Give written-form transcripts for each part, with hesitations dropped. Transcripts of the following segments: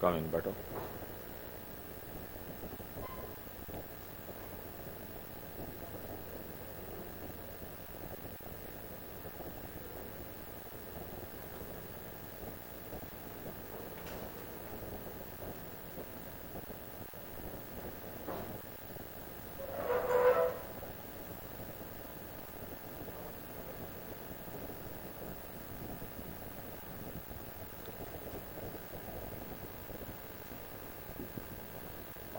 कम इन, बैठो।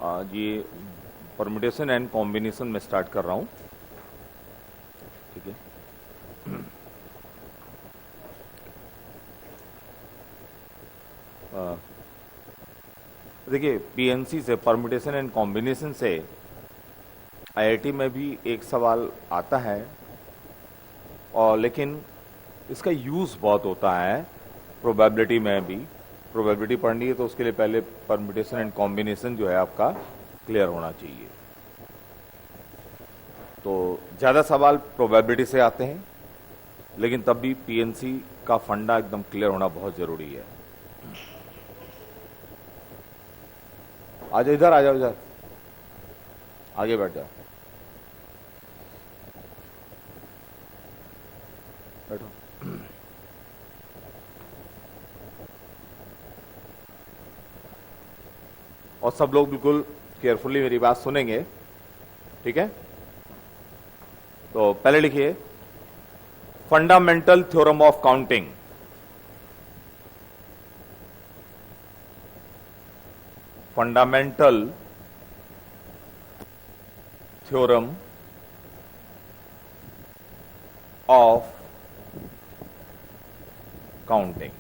आज ये परम्यूटेशन एंड कॉम्बिनेशन में स्टार्ट कर रहा हूं, ठीक है। देखिए, पीएनसी से, परम्यूटेशन एंड कॉम्बिनेशन से आईआईटी में भी एक सवाल आता है, और लेकिन इसका यूज बहुत होता है प्रोबेबिलिटी में भी। प्रोबेबिलिटी पढ़नी है तो उसके लिए पहले परम्यूटेशन एंड कॉम्बिनेशन जो है आपका क्लियर होना चाहिए। तो ज्यादा सवाल प्रोबेबिलिटी से आते हैं, लेकिन तब भी पीएनसी का फंडा एकदम क्लियर होना बहुत जरूरी है। आ जाओ इधर, आ जाओ इधर, आगे बैठ जाओ, बैठो। और सब लोग बिल्कुल केयरफुली मेरी बात सुनेंगे, ठीक है। तो पहले लिखिए, fundamental theorem of counting. Fundamental theorem of counting.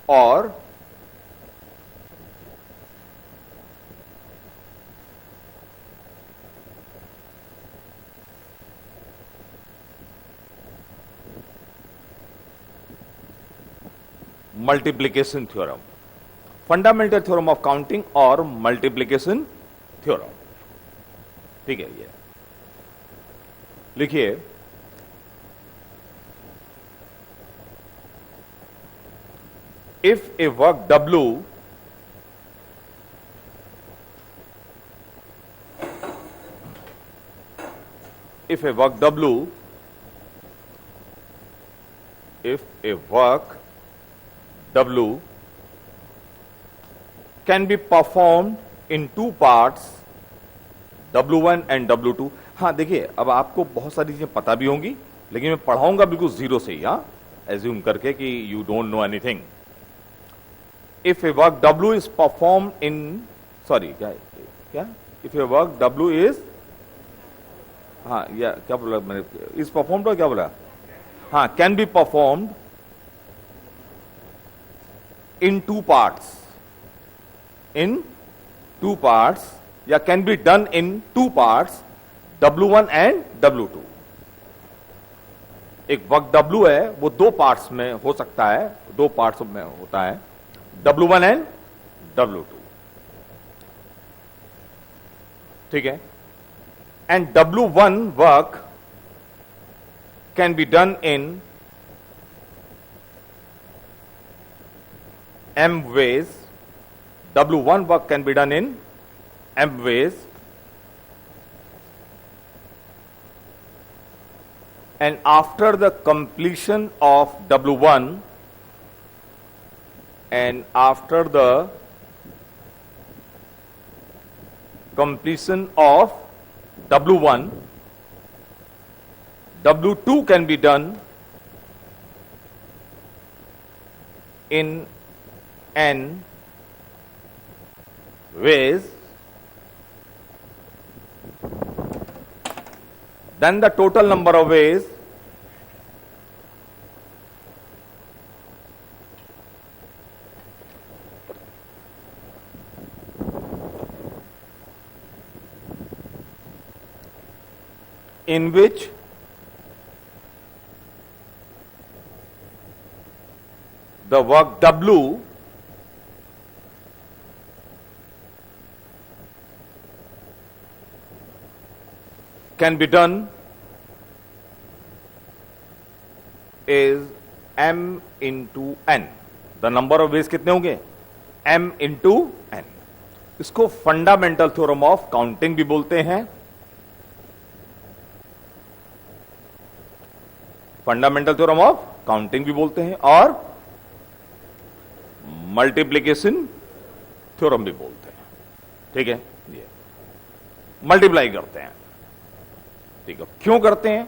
और multiplication theorem. Fundamental theorem of counting और मल्टीप्लिकेशन थ्योरम, ठीक है। ये लिखिए, if a work W if a work W if a work W can be performed in two parts, W1 and W2। हाँ देखिए, अब आपको बहुत सारी चीजें पता भी होंगी, लेकिन मैं पढ़ाऊंगा बिल्कुल जीरो से ही, हाँ, एज्यूम करके कि you don't know anything. If a work W is performed in, sorry, क्या if a work W is, हाँ, या क्या बोला मैंने, is performed और क्या बोला, हाँ, can be performed in two parts, in two parts, या can be done in two parts, W1 and W2। एक वर्क W है, वो दो पार्ट्स में हो सकता है, दो पार्ट्स में होता है, W1 एंड W2, ठीक है। And W1 work can be done in M ways, W1 work can be done in M ways, and after the completion of W1 and after the completion of W1, W2 can be done in N ways, then the total number of ways in which the work W can be done is m into n. The number of ways कितने होंगे? m into n. इसको fundamental theorem of counting भी बोलते हैं, fundamental theorem of counting भी बोलते हैं, और मल्टीप्लीकेशन थ्योरम भी बोलते हैं। ठीक है, ये मल्टीप्लाई करते हैं। ठीक है, क्यों करते हैं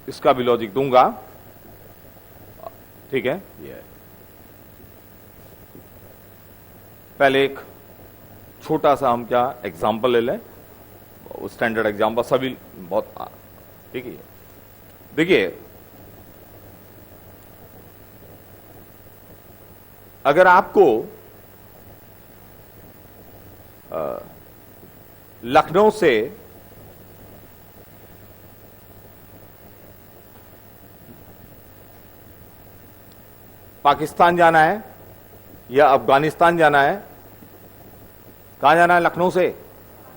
इसका भी लॉजिक दूंगा। ठीक है, ये पहले एक छोटा सा हम क्या एग्जांपल ले लें, स्टैंडर्ड एग्जांपल सभी बहुत। ठीक है, देखिए अगर आपको लखनऊ से पाकिस्तान जाना है या अफगानिस्तान जाना है, कहां जाना है? लखनऊ से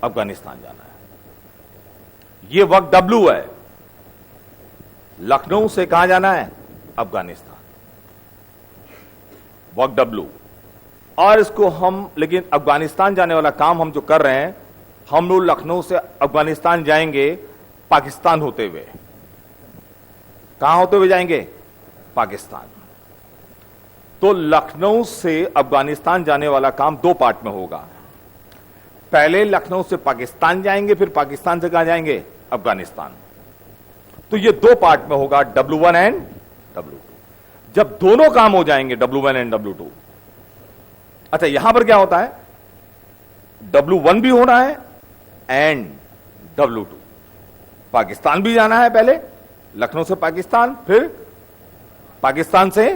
अफगानिस्तान जाना है। ये वक्त W है। लखनऊ से कहां जाना है? अफगानिस्तान, वक्त W। और इसको हम, लेकिन अफगानिस्तान जाने वाला काम हम जो कर रहे हैं, हम लोग लखनऊ से अफगानिस्तान जाएंगे पाकिस्तान होते हुए। कहां होते हुए जाएंगे? पाकिस्तान। तो लखनऊ से अफगानिस्तान जाने वाला काम दो पार्ट में होगा। पहले लखनऊ से पाकिस्तान जाएंगे, फिर पाकिस्तान से कहां जाएंगे? अफगानिस्तान। तो ये दो पार्ट में होगा, W1 एंड W2। जब दोनों काम हो जाएंगे, W1 एंड W2, अच्छा यहां पर क्या होता है? W1 भी होना है एंड W2। पाकिस्तान भी जाना है, पहले लखनऊ से पाकिस्तान, फिर पाकिस्तान से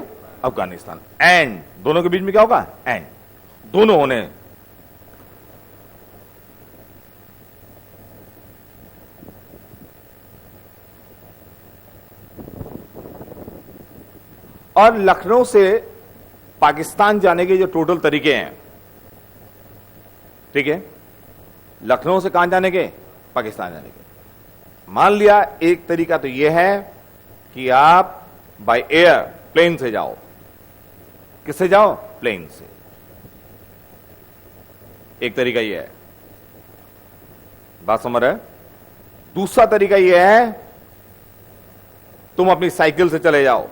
अफगानिस्तान, एंड दोनों के बीच में क्या होगा? एंड दोनों होने। और लखनऊ से पाकिस्तान जाने के जो टोटल तरीके हैं, ठीक है, लखनऊ से कहां जाने के? पाकिस्तान जाने के। मान लिया एक तरीका तो यह है कि आप बाय एयर, प्लेन से जाओ। किससे जाओ? प्लेन से। एक तरीका यह है, बात समझ रहे? दूसरा तरीका यह है तुम अपनी साइकिल से चले जाओ।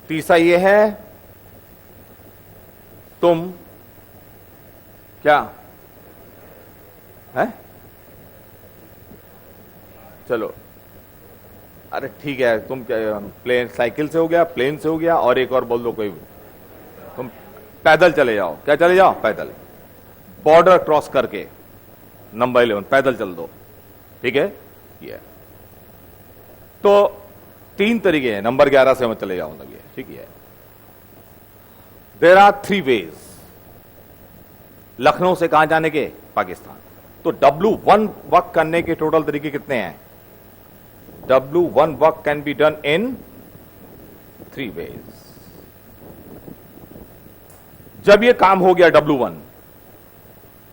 तीसरा यह है तुम क्या है, चलो अरे ठीक है, तुम क्या, प्लेन, साइकिल से हो गया, प्लेन से हो गया, और एक और बोल दो कोई, तुम पैदल चले जाओ। क्या चले जाओ? पैदल। बॉर्डर क्रॉस करके नंबर 11 पैदल चल दो। ठीक है, ये तो तीन तरीके हैं। नंबर 11 से मैं चले जाऊंगा, ये ठीक है। देयर आर 3 वेज लखनऊ से कहां जाने के? पाकिस्तान। तो W1 वर्क करने के टोटल तरीके कितने हैं? W1 work can be done in 3 ways. जब ये काम हो गया W1,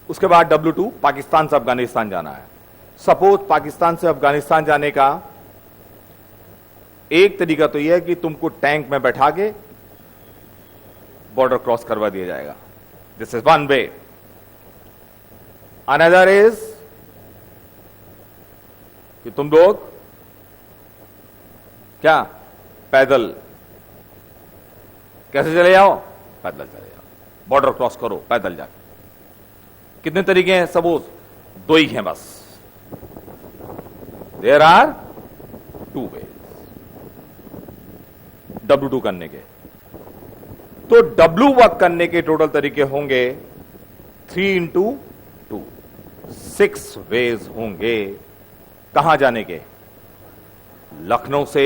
उसके बाद W2 पाकिस्तान से अफगानिस्तान जाना है। सपोज पाकिस्तान से अफगानिस्तान जाने का एक तरीका तो यह है कि तुमको टैंक में बैठा के बॉर्डर क्रॉस करवा दिया जाएगा। This is one way. Another is कि तुम लोग क्या पैदल, कैसे चले जाओ? पैदल चले जाओ, बॉर्डर क्रॉस करो पैदल जाके। कितने तरीके हैं? सपोज 2 ही हैं बस। देयर आर 2 वेज W2 करने के। तो W वर्क करने के टोटल तरीके होंगे 3 इंटू 2, 6 वेज होंगे। कहां जाने के? लखनऊ से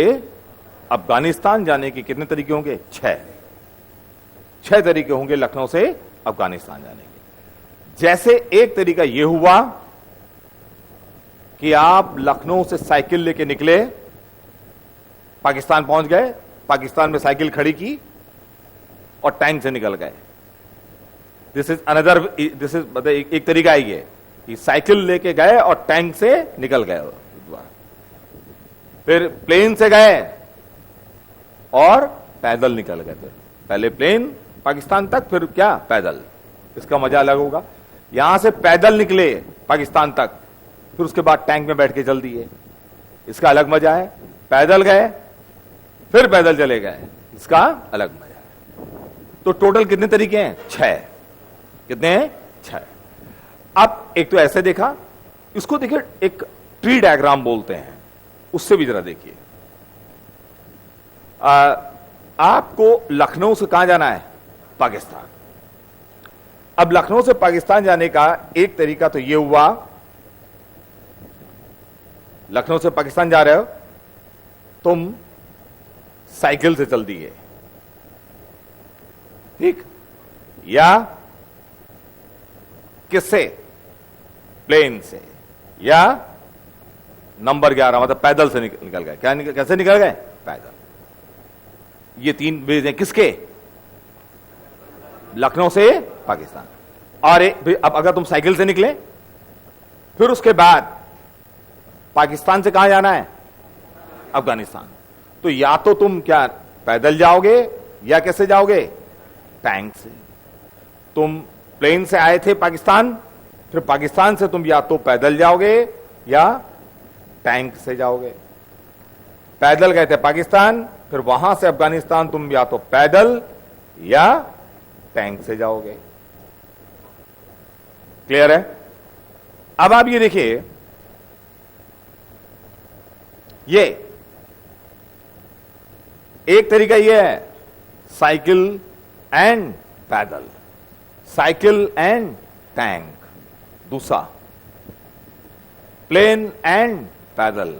अफगानिस्तान जाने के कितने तरीके होंगे? 6 तरीके होंगे लखनऊ से अफगानिस्तान जाने के। जैसे एक तरीका यह हुआ कि आप लखनऊ से साइकिल लेके निकले, पाकिस्तान पहुंच गए, पाकिस्तान में साइकिल खड़ी की और टैंक से निकल गए। This is another, this is मतलब एक तरीका ही है कि साइकिल लेके गए और टैंक से निकल गए। फिर प्लेन से गए और पैदल निकल गए। फिर पहले प्लेन पाकिस्तान तक, फिर क्या पैदल। इसका मजा अलग होगा। यहां से पैदल निकले पाकिस्तान तक, फिर उसके बाद टैंक में बैठ के चल दिए, इसका अलग मजा है। पैदल गए फिर पैदल चले गए, इसका अलग मजा है। तो टोटल कितने तरीके हैं? 6। कितने हैं? 6। अब एक तो ऐसे देखा, इसको देखिए एक ट्री डायग्राम बोलते हैं, उससे भी जरा देखिए। आपको लखनऊ से कहां जाना है? पाकिस्तान। अब लखनऊ से पाकिस्तान जाने का एक तरीका तो यह हुआ, लखनऊ से पाकिस्तान जा रहे हो, तुम साइकिल से चल दिए, ठीक, या किससे? प्लेन से, या नंबर 11 मतलब पैदल से निकल गए। क्या कैसे निकल गए? पैदल। ये 3 वेज हैं किसके? लखनऊ से पाकिस्तान। और अब अगर तुम साइकिल से निकले, फिर उसके बाद पाकिस्तान से कहां जाना है? अफगानिस्तान। तो या तो तुम क्या पैदल जाओगे या कैसे जाओगे? टैंक से। तुम प्लेन से आए थे पाकिस्तान, फिर पाकिस्तान से तुम या तो पैदल जाओगे या टैंक से जाओगे। पैदल गए थे पाकिस्तान, फिर वहां से अफगानिस्तान तुम या तो पैदल या टैंक से जाओगे। क्लियर है? अब आप ये देखिए, ये एक तरीका ये है साइकिल एंड पैदल, साइकिल एंड टैंक। दूसरा प्लेन एंड पैदल,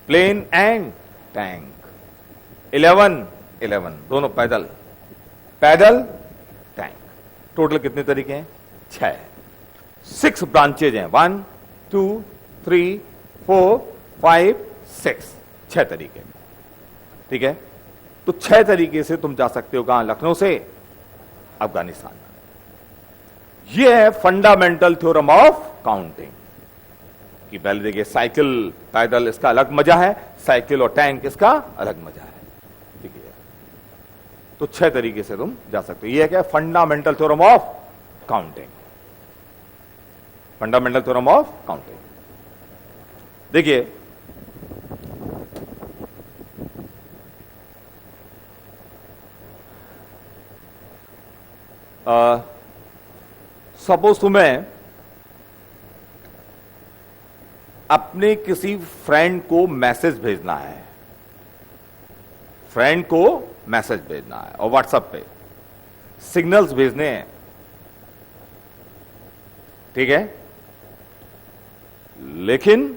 प्लेन एंड टैंक। 11 दोनों पैदल, पैदल टैंक। टोटल कितने तरीके हैं? 6। 6 ब्रांचेज हैं। 1 2 3 4 5 6, 6 तरीके। ठीक है, तो 6 तरीके से तुम जा सकते हो। कहां? लखनऊ से अफगानिस्तान। यह है फंडामेंटल थ्योरम ऑफ काउंटिंग। कि पहले देखिए साइकिल पैदल इसका अलग मजा है, साइकिल और टैंक इसका अलग मजा है। ठीक है, तो 6 तरीके से तुम जा सकते हो। यह क्या? Fundamental theorem of counting. Fundamental theorem of counting. देखिए सपोज तुम्हें अपने किसी फ्रेंड को मैसेज भेजना है, फ्रेंड को मैसेज भेजना है और व्हाट्सएप पे सिग्नल्स भेजने हैं, ठीक है, लेकिन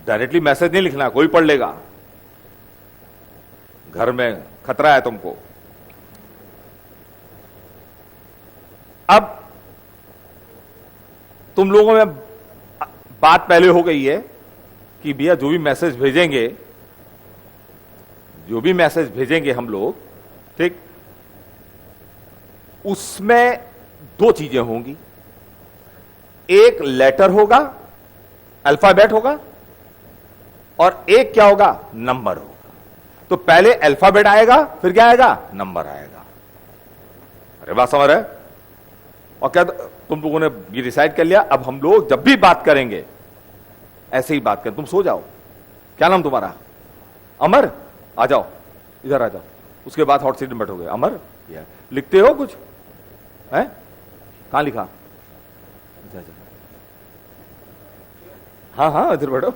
डायरेक्टली मैसेज नहीं लिखना, कोई पढ़ लेगा, घर में खतरा है तुमको। अब तुम लोगों में बात पहले हो गई है कि भैया जो भी मैसेज भेजेंगे, जो भी मैसेज भेजेंगे हम लोग, ठीक, उसमें 2 चीजें होंगी। एक लेटर होगा, अल्फाबेट होगा, और एक क्या होगा? नंबर होगा। तो पहले अल्फाबेट आएगा, फिर क्या आएगा? नंबर आएगा। अरे बात समझ रहे? और क्या तुम लोगों ने ये डिसाइड कर लिया, अब हम लोग जब भी बात करेंगे ऐसे ही बात करें। तुम सो जाओ। क्या नाम तुम्हारा? अमर। आ जाओ, इधर आ जाओ। उसके बाद हॉट सीट में बैठोगे। अमर, लिखते हो कुछ है? कहां लिखा? हाँ हाँ, इधर बैठो।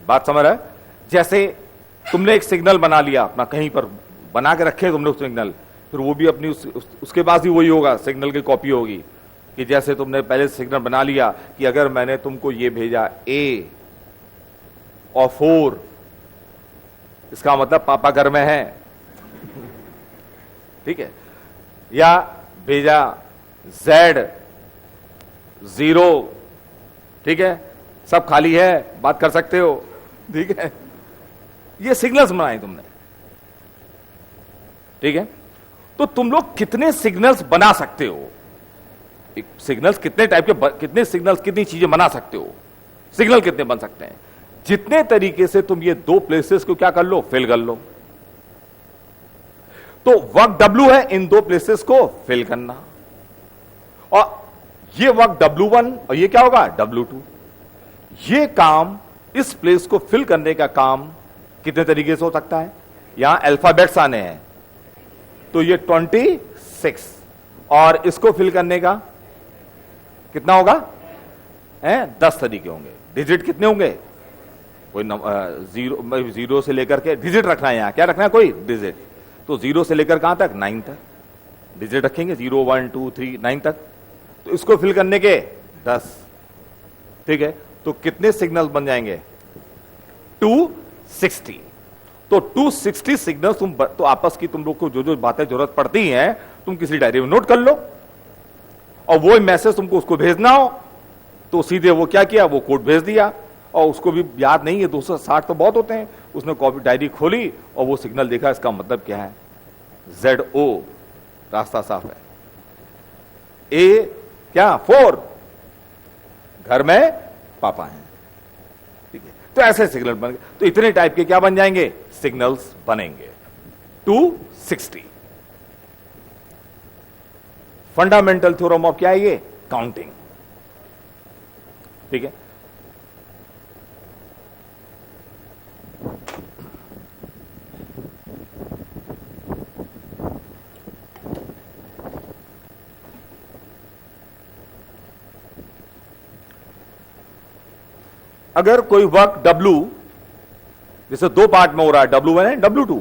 बात समझ रहा है? जैसे तुमने एक सिग्नल बना लिया अपना, कहीं पर बना के रखे तुमने सिग्नल, फिर वो भी अपनी उसके पास ही वही होगा, सिग्नल की कॉपी होगी। कि जैसे तुमने पहले सिग्नल बना लिया कि अगर मैंने तुमको ये भेजा A और 4, इसका मतलब पापा घर में है, ठीक है। या भेजा Z 0, ठीक है, सब खाली है, बात कर सकते हो, ठीक है। ये सिग्नल्स बनाए तुमने, ठीक है। तो तुम लोग कितने सिग्नल्स बना सकते हो? सिग्नल्स कितने टाइप के, कितने सिग्नल्स, कितनी चीजें बना सकते हो, सिग्नल कितने बन सकते हैं, जितने तरीके से तुम ये दो प्लेसेस को क्या कर लो, फिल कर लो। तो वर्क W है इन दो प्लेसेस को फिल करना, और ये वर्क W1 और ये क्या होगा W2। ये काम, इस प्लेस को फिल करने का काम कितने तरीके से हो सकता है, यहां अल्फाबेट्स आने हैं, तो ये 26, और इसको फिल करने का कितना होगा, 10 तरीके होंगे। डिजिट कितने होंगे, कोई जीरो से लेकर के, डिजिट रखना है यहां, क्या रखना है, कोई डिजिट, तो 0 से लेकर कहां तक, 9 तक डिजिट रखेंगे, 0 1 2 3 9 तक। तो इसको फिल करने के 10, ठीक है, तो कितने सिग्नल बन जाएंगे, 260। तो 260 सिग्नल तुम तो आपस की तुम लोग को जो जो बातें जरूरत पड़ती हैं तुम किसी डायरी में नोट कर लो, और वो मैसेज तुमको उसको भेजना हो तो सीधे वो क्या किया, वो कोड भेज दिया, और उसको भी याद नहीं है, 260 तो बहुत होते हैं, उसने कॉपी डायरी खोली और वो सिग्नल देखा, इसका मतलब क्या है, ZO, रास्ता साफ है। A क्या, 4, घर में पापा हैं, ठीक है, तो ऐसे सिग्नल बन गए। तो इतने टाइप के क्या बन जाएंगे, सिग्नल्स बनेंगे। 260 फंडामेंटल थ्योरम ऑफ क्या है ये, काउंटिंग, ठीक है। अगर कोई वर्क W जैसे दो पार्ट में हो रहा है, W1 है W2,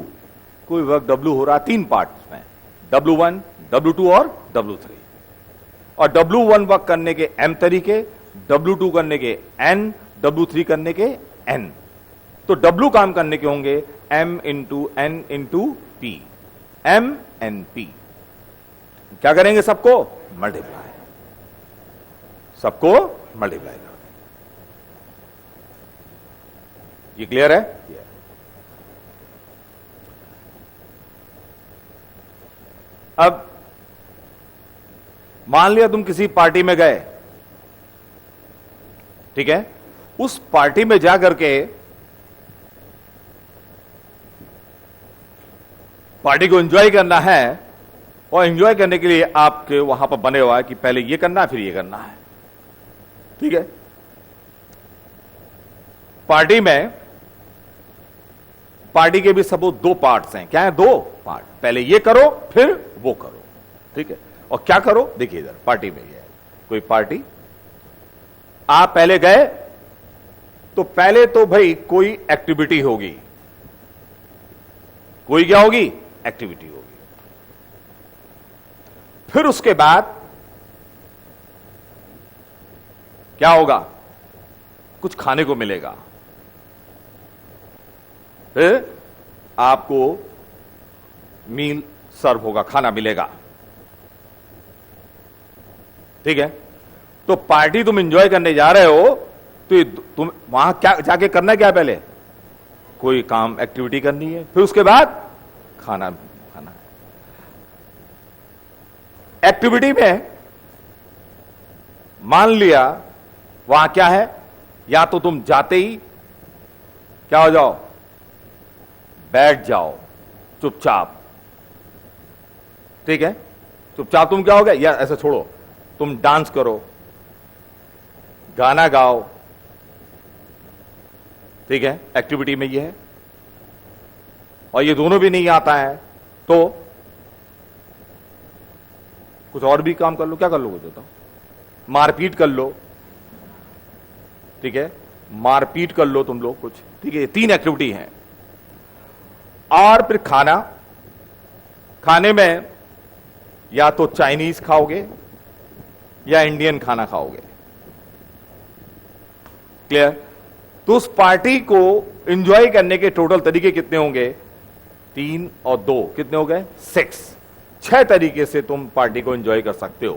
कोई वर्क W हो रहा है 3 पार्ट में, W1 W2 और W3, और W1 वर्क करने के M तरीके, W2 करने के N, W3 करने के N। तो W काम करने के होंगे M into N into P, M N P। क्या करेंगे, सबको मल्टीप्लाई, सबको मल्टीप्लाई करो। ये क्लियर है, अब मान लिया तुम किसी पार्टी में गए, ठीक है, उस पार्टी में जाकर के पार्टी को एंजॉय करना है, और एंजॉय करने के लिए आपके वहां पर बने हुआ है कि पहले ये करना है फिर ये करना है, ठीक है। पार्टी में, पार्टी के भी सब 2 पार्ट्स हैं, क्या है, 2 पार्ट, पहले ये करो फिर वो करो, ठीक है। और क्या करो, देखिए इधर पार्टी में ये है, कोई पार्टी, आप पहले गए तो पहले तो भाई कोई एक्टिविटी होगी, कोई क्या होगी, एक्टिविटी होगी, फिर उसके बाद क्या होगा, कुछ खाने को मिलेगा, फिर आपको मील सर्व होगा, खाना मिलेगा, ठीक है। तो पार्टी तुम एंजॉय करने जा रहे हो, तो तुम वहां क्या जाके करना, क्या पहले कोई काम एक्टिविटी करनी है, फिर उसके बाद खाना खाना। एक्टिविटी में मान लिया वहां क्या है, या तो तुम जाते ही क्या हो जाओ, बैठ जाओ चुपचाप, ठीक है, चुपचाप तुम क्या हो गए, या ऐसे छोड़ो, तुम डांस करो, गाना गाओ, ठीक है, एक्टिविटी में ये है। और ये दोनों भी नहीं आता है तो कुछ और भी काम कर लो, क्या कर लोगे, बताओ, मारपीट कर लो, ठीक है, मारपीट कर लो तुम लोग कुछ, ठीक है, ये 3 एक्टिविटी हैं। और फिर खाना, खाने में या तो चाइनीज खाओगे या इंडियन खाना खाओगे, क्लियर। तो उस पार्टी को एंजॉय करने के टोटल तरीके कितने होंगे, 3 और 2 कितने हो गए, 6 तरीके से तुम पार्टी को एंजॉय कर सकते हो।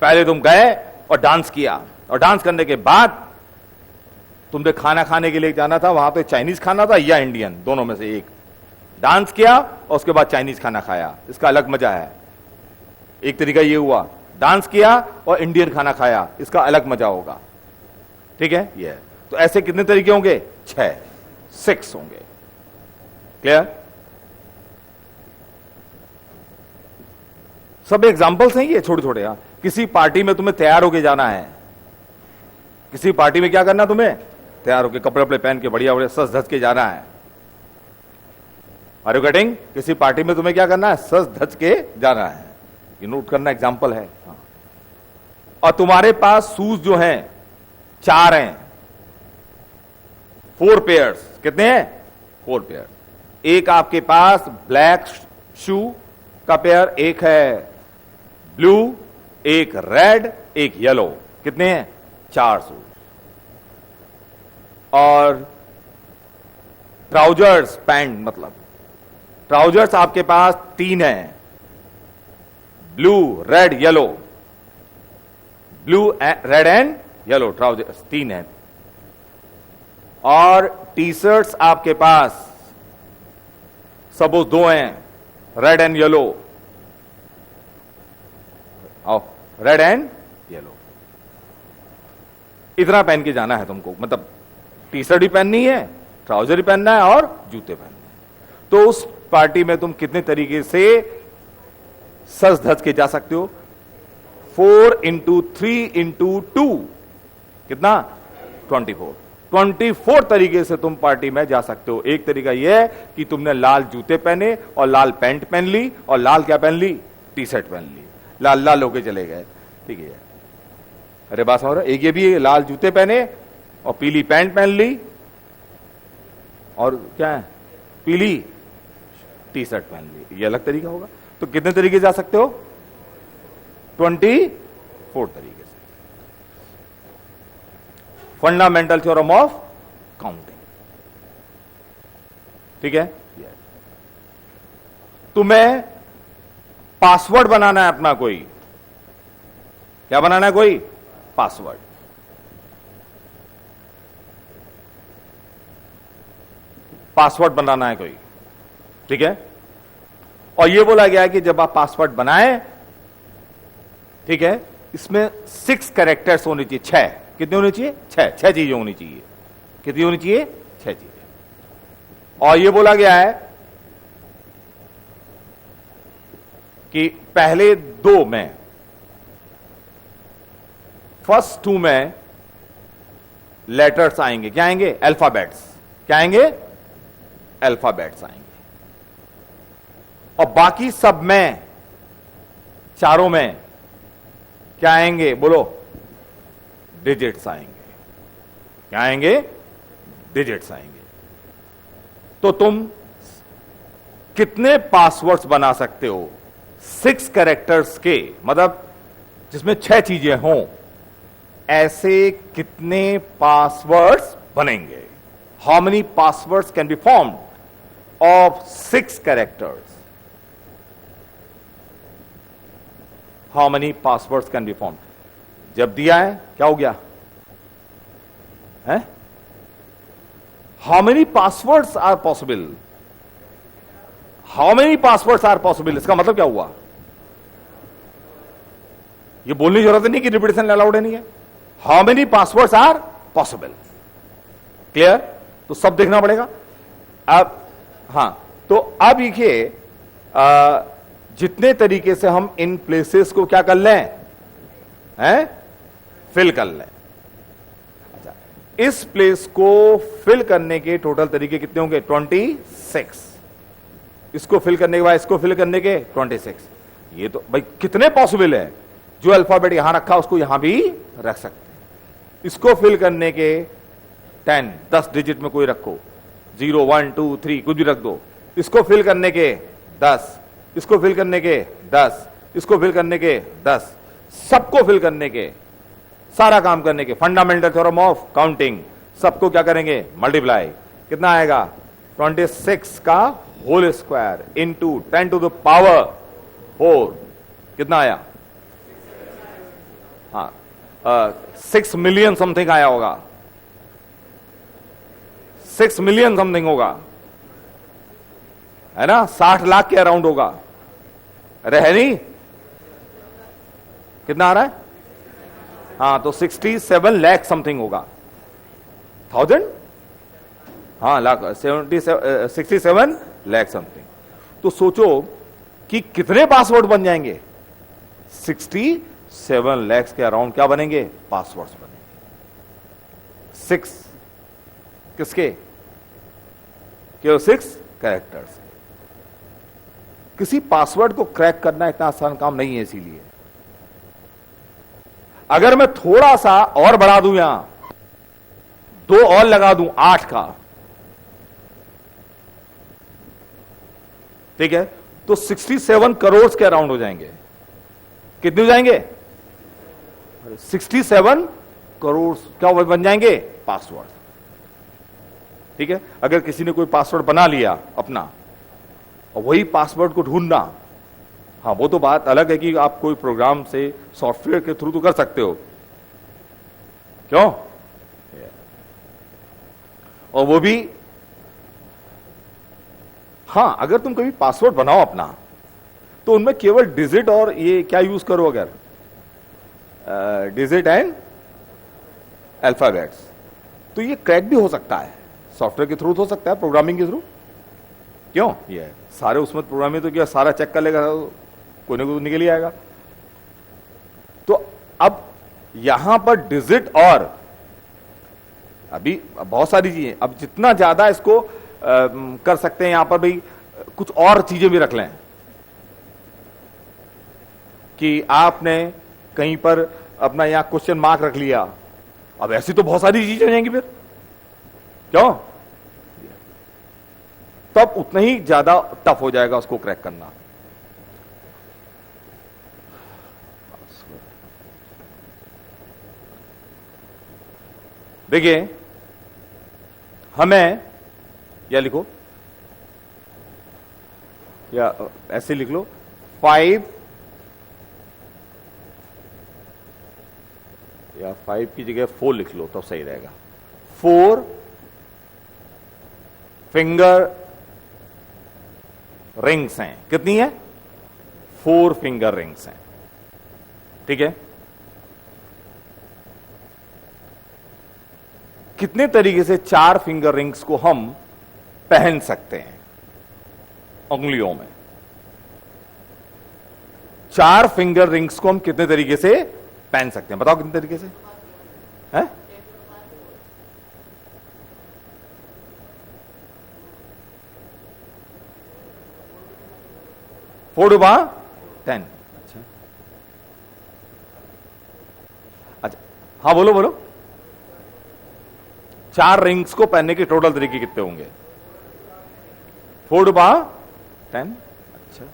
पहले तुम गए और डांस किया, और डांस करने के बाद तुमने खाना खाने के लिए जाना था, वहां तो चाइनीज खाना था या इंडियन, दोनों में से एक, डांस किया और उसके बाद चाइनीज खाना खाया, इसका अलग मजा है। एक तरीका ये हुआ, डांस किया और इंडियन खाना खाया, इसका अलग मजा होगा। ठीक है, ये तो ऐसे कितने तरीके होंगे? 6 होंगे। क्लियर? सब एग्जांपल्स हैं ये छोटे छोटे। किसी पार्टी में तुम्हें तैयार होके जाना है, किसी पार्टी में क्या करना, तुम्हें तैयार होके कपड़े वपड़े पहन के बढ़िया बढ़िया सज धज के जाना है। Are you getting? किसी पार्टी में तुम्हें क्या करना है? सज धज के जाना है। ये नोट करना, एग्जाम्पल है। और तुम्हारे पास शूज जो हैं 4 हैं, 4 पेयर्स। कितने हैं? 4 पेयर। एक आपके पास ब्लैक शू का पेयर, एक है ब्लू, एक रेड, एक येलो। कितने हैं? 4 शूज। और ट्राउजर्स, पैंट मतलब ट्राउजर्स आपके पास 3 हैं, blue, red, yellow. Blue, red and yellow trousers 3 हैं। और टी शर्ट्स आपके पास सपोज 2 हैं, रेड एंड येलो। आओ, रेड एंड येलो। इतना पहन के जाना है तुमको, मतलब टी शर्ट भी पहननी है, ट्राउजर भी पहनना है और जूते पहनने हैं। तो उस पार्टी में तुम कितने तरीके से सज धज के जा सकते हो? 4 × 3 × 2 कितना? 24 तरीके से तुम पार्टी में जा सकते हो। एक तरीका यह है कि तुमने लाल जूते पहने और लाल पैंट पहन ली और लाल क्या पहन ली? टी शर्ट पहन ली, लाल लाल होके चले गए। ठीक है, अरे बात समझ रहे हो? एक ये भी लाल जूते पहने और पीली पैंट पहन ली और क्या है? पीली टी शर्ट पहन ली। ये अलग तरीका होगा। तो कितने तरीके जा सकते हो? 24 तरीके से। Fundamental theorem of counting. ठीक है, तुम्हें पासवर्ड बनाना है अपना कोई। क्या बनाना है? कोई पासवर्ड। पासवर्ड बनाना है कोई। ठीक है, और यह बोला गया है कि जब आप पासवर्ड बनाएं, ठीक है, इसमें 6 कैरेक्टर्स होने चाहिए। 6 कितने होने चाहिए? 6 चीजें होनी चाहिए। कितनी होनी चाहिए? 6 चीजें। और यह बोला गया है कि पहले 2 में, फर्स्ट 2 में लेटर्स आएंगे। क्या आएंगे? अल्फाबेट्स। क्या आएंगे? अल्फाबेट्स आएंगे। और बाकी सब में, चारों में क्या आएंगे? बोलो, डिजिट्स आएंगे। क्या आएंगे? डिजिट्स आएंगे। तो तुम कितने पासवर्ड्स बना सकते हो? 6 कैरेक्टर्स के, मतलब जिसमें 6 चीजें हों, ऐसे कितने पासवर्ड्स बनेंगे? How many passwords can be formed of 6 characters? How many passwords can be formed? जब दिया है क्या हो गया है? How many passwords are possible? How many passwords are possible, इसका मतलब क्या हुआ? ये बोलने की जरूरत नहीं कि रिपीटेशन अलाउड है, नहीं है। How many passwords are possible? Clear? तो सब देखना पड़ेगा। अब हां, तो अब देखिए, जितने तरीके से हम इन प्लेसेस को क्या कर लें, हैं, फिल कर लें। अच्छा, इस प्लेस को फिल करने के टोटल तरीके कितने होंगे? 26। इसको फिल करने के बाद इसको फिल करने के 26। ये तो भाई कितने पॉसिबल है? जो अल्फाबेट यहां रखा उसको यहां भी रख सकते हैं। इसको फिल करने के 10 डिजिट में कोई रखो, 0 1 2 3 कुछ भी रख दो। इसको फिल करने के 10, इसको फिल करने के 10, इसको फिल करने के 10, सबको फिल करने के, सारा काम करने के, फंडामेंटल थ्योरम ऑफ काउंटिंग, सबको क्या करेंगे? मल्टीप्लाई। कितना आएगा? 26 का whole square into 10 to the power 4। कितना आया? हाँ, 6 मिलियन समथिंग आया होगा। 6 मिलियन समथिंग होगा, है ना? 60 लाख के अराउंड होगा। अरे है नहीं? कितना आ रहा है? हाँ, तो 67 लाख समथिंग होगा। 1000, हाँ, लाख 67 लाख समथिंग। तो सोचो कि कितने पासवर्ड बन जाएंगे? 67 लाख के अराउंड क्या बनेंगे? पासवर्ड्स बनेंगे। 6 किसके? केवल 6 कैरेक्टर्स। किसी पासवर्ड को क्रैक करना इतना आसान काम नहीं है। इसीलिए अगर मैं थोड़ा सा और बढ़ा दूं, यहां 2 और लगा दूं 8 का, ठीक है, तो 67 करोड़ के अराउंड हो जाएंगे। कितने हो जाएंगे? 67 करोड़ क्या बन जाएंगे? पासवर्ड। ठीक है, अगर किसी ने कोई पासवर्ड बना लिया अपना और वही पासवर्ड को ढूंढना, हाँ, वो तो बात अलग है कि आप कोई प्रोग्राम से सॉफ्टवेयर के थ्रू तो कर सकते हो, क्यों? और वो भी, हाँ, अगर तुम कभी पासवर्ड बनाओ अपना तो उनमें केवल डिजिट और ये क्या यूज करो, अगर डिजिट एंड अल्फाबेट्स, तो ये क्रैक भी हो सकता है। सॉफ्टवेयर के थ्रू हो सकता है, प्रोग्रामिंग के थ्रू, क्यों? ये सारे उसमें प्रोग्रामिंग तो क्या सारा चेक कर लेगा, कोई ना कोई निकल ही आएगा। तो अब यहां पर डिजिट और अभी बहुत सारी चीजें, अब जितना ज्यादा इसको कर सकते हैं, यहां पर भाई कुछ और चीजें भी रख लें कि आपने कहीं पर अपना यहां क्वेश्चन मार्क रख लिया। अब ऐसी तो बहुत सारी चीजें हो जाएंगी फिर, क्यों? तब उतना ही ज्यादा टफ हो जाएगा उसको क्रैक करना। देखिए, हमें या लिखो, या ऐसे लिख लो, 5 या 5 की जगह 4 लिख लो तो सही रहेगा। 4 फिंगर रिंग्स हैं। कितनी है? 4 फिंगर रिंग्स हैं। ठीक है, कितने तरीके से 4 फिंगर रिंग्स को हम पहन सकते हैं उंगलियों में? 4 फिंगर रिंग्स को हम कितने तरीके से पहन सकते हैं? बताओ कितने तरीके से है? फोर 10। अच्छा, हाँ, बोलो बोलो। 4 रिंग्स को पहनने के टोटल तरीके कितने होंगे? 4 10। अच्छा,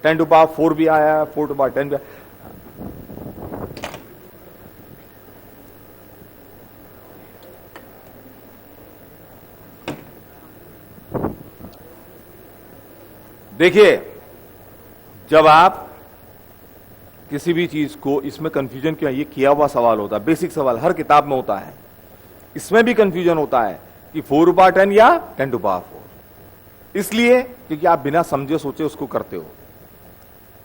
10 4 भी आया, 4 10 भी आया। देखिए, जब आप किसी भी चीज को, इसमें कंफ्यूजन क्यों है? ये किया हुआ सवाल होता है, बेसिक सवाल हर किताब में होता है। इसमें भी कंफ्यूजन होता है कि 4 10 या 10 4, इसलिए क्योंकि आप बिना समझे सोचे उसको करते हो।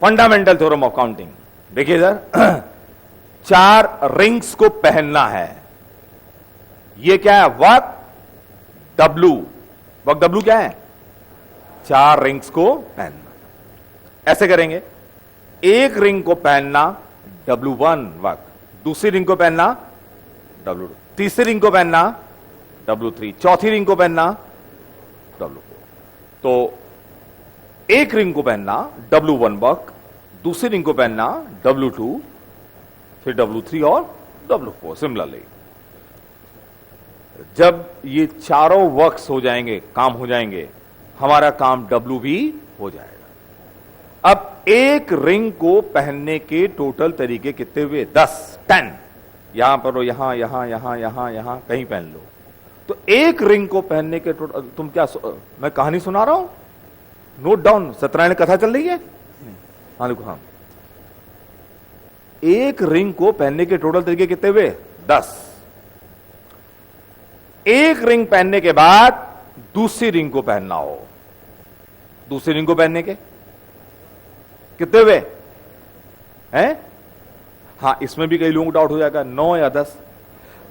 फंडामेंटल थ्योरम ऑफ काउंटिंग देखिए सर, 4 रिंग्स को पहनना है। ये क्या है? Work W। वर्क W क्या है? 4 रिंग्स को पहनना। ऐसे करेंगे, एक रिंग को पहनना W1 वर्क, दूसरी रिंग को पहनना W2, तीसरी रिंग को पहनना W3, चौथी रिंग को पहनना W4। तो एक रिंग को पहनना W1 वर्क, दूसरी रिंग को पहनना W2, फिर W3 और W4। सिमिलरली जब ये चारों वर्क्स हो जाएंगे, काम हो जाएंगे, हमारा काम W भी हो जाएगा। अब एक रिंग को पहनने के टोटल तरीके कितने हुए? 10 यहां पर हो, यहां यहां यहां यहां यहां कहीं पहन लो। तो एक रिंग को पहनने के टोटल, तुम क्या मैं कहानी सुना रहा हूं? नोट डाउन, सत्यनारायण कथा चल रही है? हाँ देखो, हाँ, एक रिंग को पहनने के टोटल तरीके कितने हुए? 10। एक रिंग पहनने के बाद दूसरी रिंग को पहनना हो, दूसरी रिंग को पहनने के कितने हुए हैं? हाँ, इसमें भी कई लोगों को डाउट हो जाएगा 9 या 10।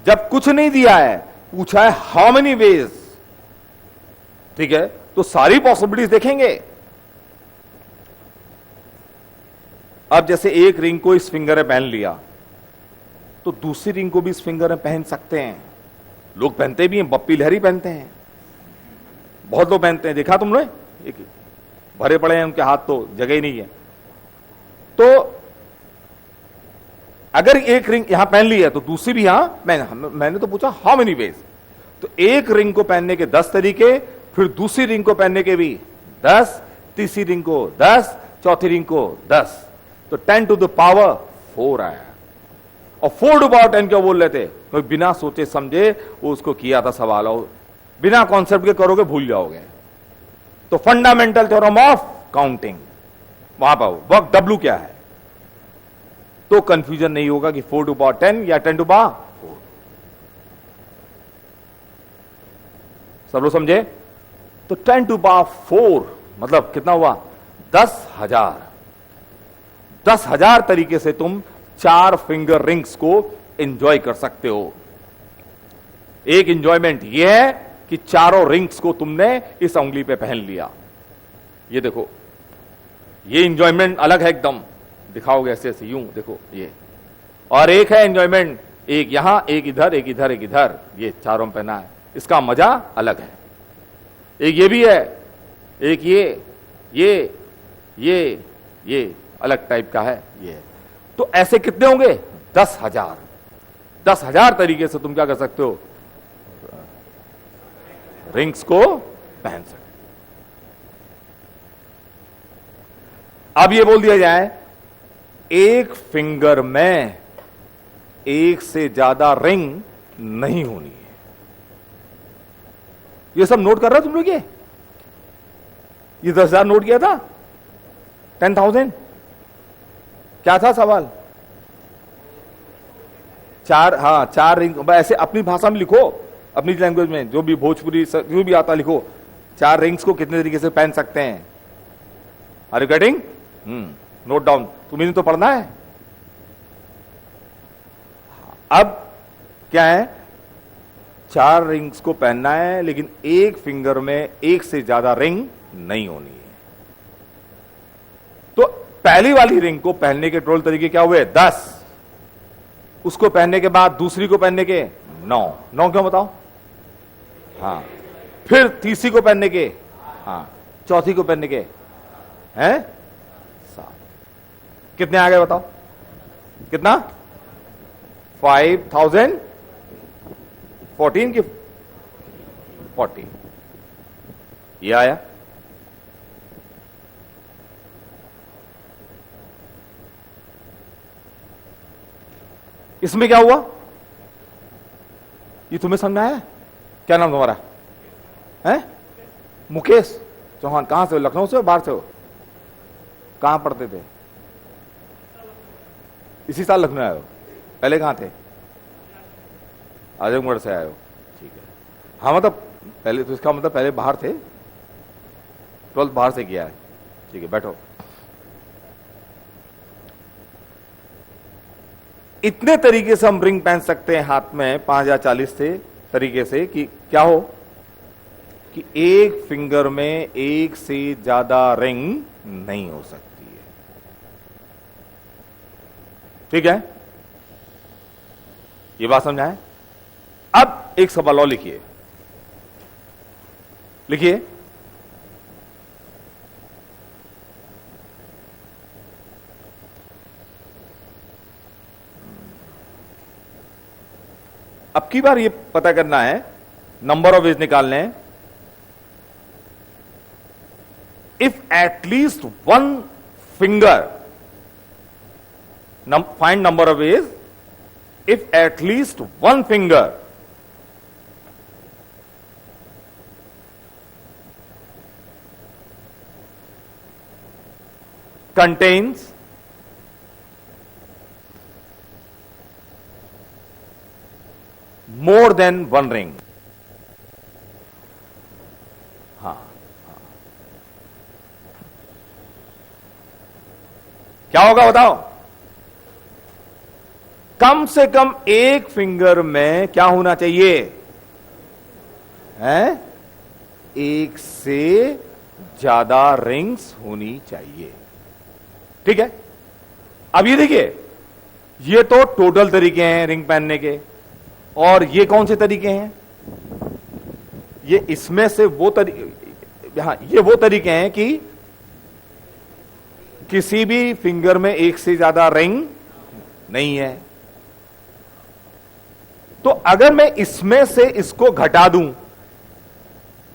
जब कुछ नहीं दिया है, पूछा है हाउ मेनी वेज, ठीक है, तो सारी पॉसिबिलिटीज देखेंगे। अब जैसे एक रिंग को इस फिंगर में पहन लिया, तो दूसरी रिंग को भी इस फिंगर में पहन सकते हैं। लोग पहनते भी हैं, बप्पी लहरी पहनते हैं, बहुत लोग पहनते हैं, देखा तुमने, एक भरे पड़े हैं उनके हाथ, तो जगह ही नहीं है। तो अगर एक रिंग यहां पहन ली है तो दूसरी भी यहां, मैंने तो पूछा हाउ मेनी वेज, तो एक रिंग को पहनने के 10 तरीके, फिर दूसरी रिंग को पहनने के भी 10, तीसरी रिंग को 10, चौथी रिंग को 10, तो 10 टू द पावर 4 आया। और 4 टू पावर 10 क्या बोल रहे थे, कोई बिना सोचे समझे वो उसको किया था सवाल, और बिना कॉन्सेप्ट के करोगे भूल जाओगे। तो फंडामेंटल थ्योरम ऑफ काउंटिंग, वहां पर वर्क W क्या है, तो कंफ्यूजन नहीं होगा कि 4 टू पावर 10 या 10 टू पावर 4। सब लोग समझे? तो 10 टू पावर 4 मतलब कितना हुआ, 10,000। 10,000 तरीके से तुम 4 फिंगर रिंग्स को एंजॉय कर सकते हो। एक एंजॉयमेंट यह है कि चारों रिंग्स को तुमने इस उंगली पे पहन लिया। ये देखो, ये एंजॉयमेंट अलग है एकदम, दिखाओगे ऐसे ऐसे यूं, देखो ये। और एक है एंजॉयमेंट, एक यहां, एक इधर, एक इधर, एक इधर, ये चारों में पहना है, इसका मजा अलग है। एक ये भी है, एक ये अलग टाइप का है ये। तो ऐसे कितने होंगे, 10,000। 10,000 तरीके से तुम क्या कर सकते हो, रिंग्स को पहन सकते। अब ये बोल दिया जाए, एक फिंगर में एक से ज्यादा रिंग नहीं होनी है। ये सब नोट कर रहे हो तुम लोग? ये 10,000 नोट किया था, 10,000 क्या था सवाल? 4 रिंग, ऐसे अपनी भाषा में लिखो, अपनी लैंग्वेज में, जो भी भोजपुरी जो भी आता लिखो। 4 रिंग्स को कितने तरीके से पहन सकते हैं? Are you getting? Note down, तुम्हें तो पढ़ना है। अब क्या है, 4 रिंग्स को पहनना है, लेकिन एक फिंगर में एक से ज्यादा रिंग नहीं होनी है। तो पहली वाली रिंग को पहनने के टोटल तरीके क्या हुए, 10। उसको पहनने के बाद दूसरी को पहनने के 9 क्यों बताओ? हाँ, फिर तीसरी को पहनने के, हाँ, चौथी को पहनने के हैं 7। कितने आ गए बताओ? कितना? 5,000 14 की 40 ये आया। इसमें क्या हुआ, ये तुम्हें समझ में आया? क्या नाम तुम्हारा है? मुकेश चौहान। कहां से हो, लखनऊ से हो, बाहर से हो? कहां पढ़ते थे? इसी साल लखनऊ आए हो? पहले कहां थे? आजमगढ़ से आए हो, ठीक है। हाँ मतलब पहले तो, इसका मतलब पहले बाहर थे, 12th बाहर से किया है, ठीक है, बैठो। इतने तरीके से हम रिंग पहन सकते हैं हाथ में, 5 या 40 से तरीके से, कि क्या हो कि एक फिंगर में एक से ज्यादा रिंग नहीं हो सकती है, ठीक है? ये बात समझाएं? अब एक सवाल और लिखिए, लिखिए, अब की बार ये पता करना है, नंबर ऑफ वेज निकालने हैं। If at least one finger, find number of veg if at least one finger contains more than one ring. हाँ, क्या होगा बताओ? कम से कम एक फिंगर में क्या होना चाहिए? है एक से ज्यादा रिंग्स होनी चाहिए। ठीक है, अब ये देखिए, ये तो टोटल तरीके हैं रिंग पहनने के, और ये कौन से तरीके हैं? ये इसमें से वो तरीके, हाँ, ये वो तरीके हैं कि किसी भी फिंगर में एक से ज्यादा रिंग नहीं है। तो अगर मैं इसमें से इसको घटा दूं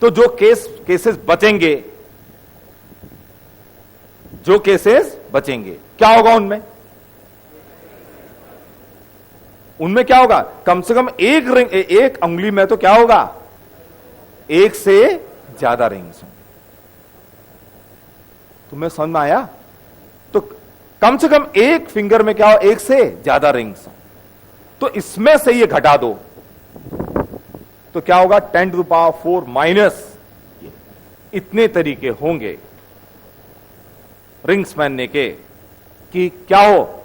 तो जो केसेस बचेंगे, जो केसेस बचेंगे क्या होगा? उनमें क्या होगा? कम से कम एक रिंग, एक उंगली में तो क्या होगा? एक से ज्यादा रिंग्स होंगे। तुम्हें समझ में आया? तो कम से कम एक फिंगर में क्या हो? एक से ज्यादा रिंग्स हो। तो इसमें से ये घटा दो तो क्या होगा? 10 to the power 4 माइनस इतने तरीके होंगे रिंग्स पहनने के कि क्या हो?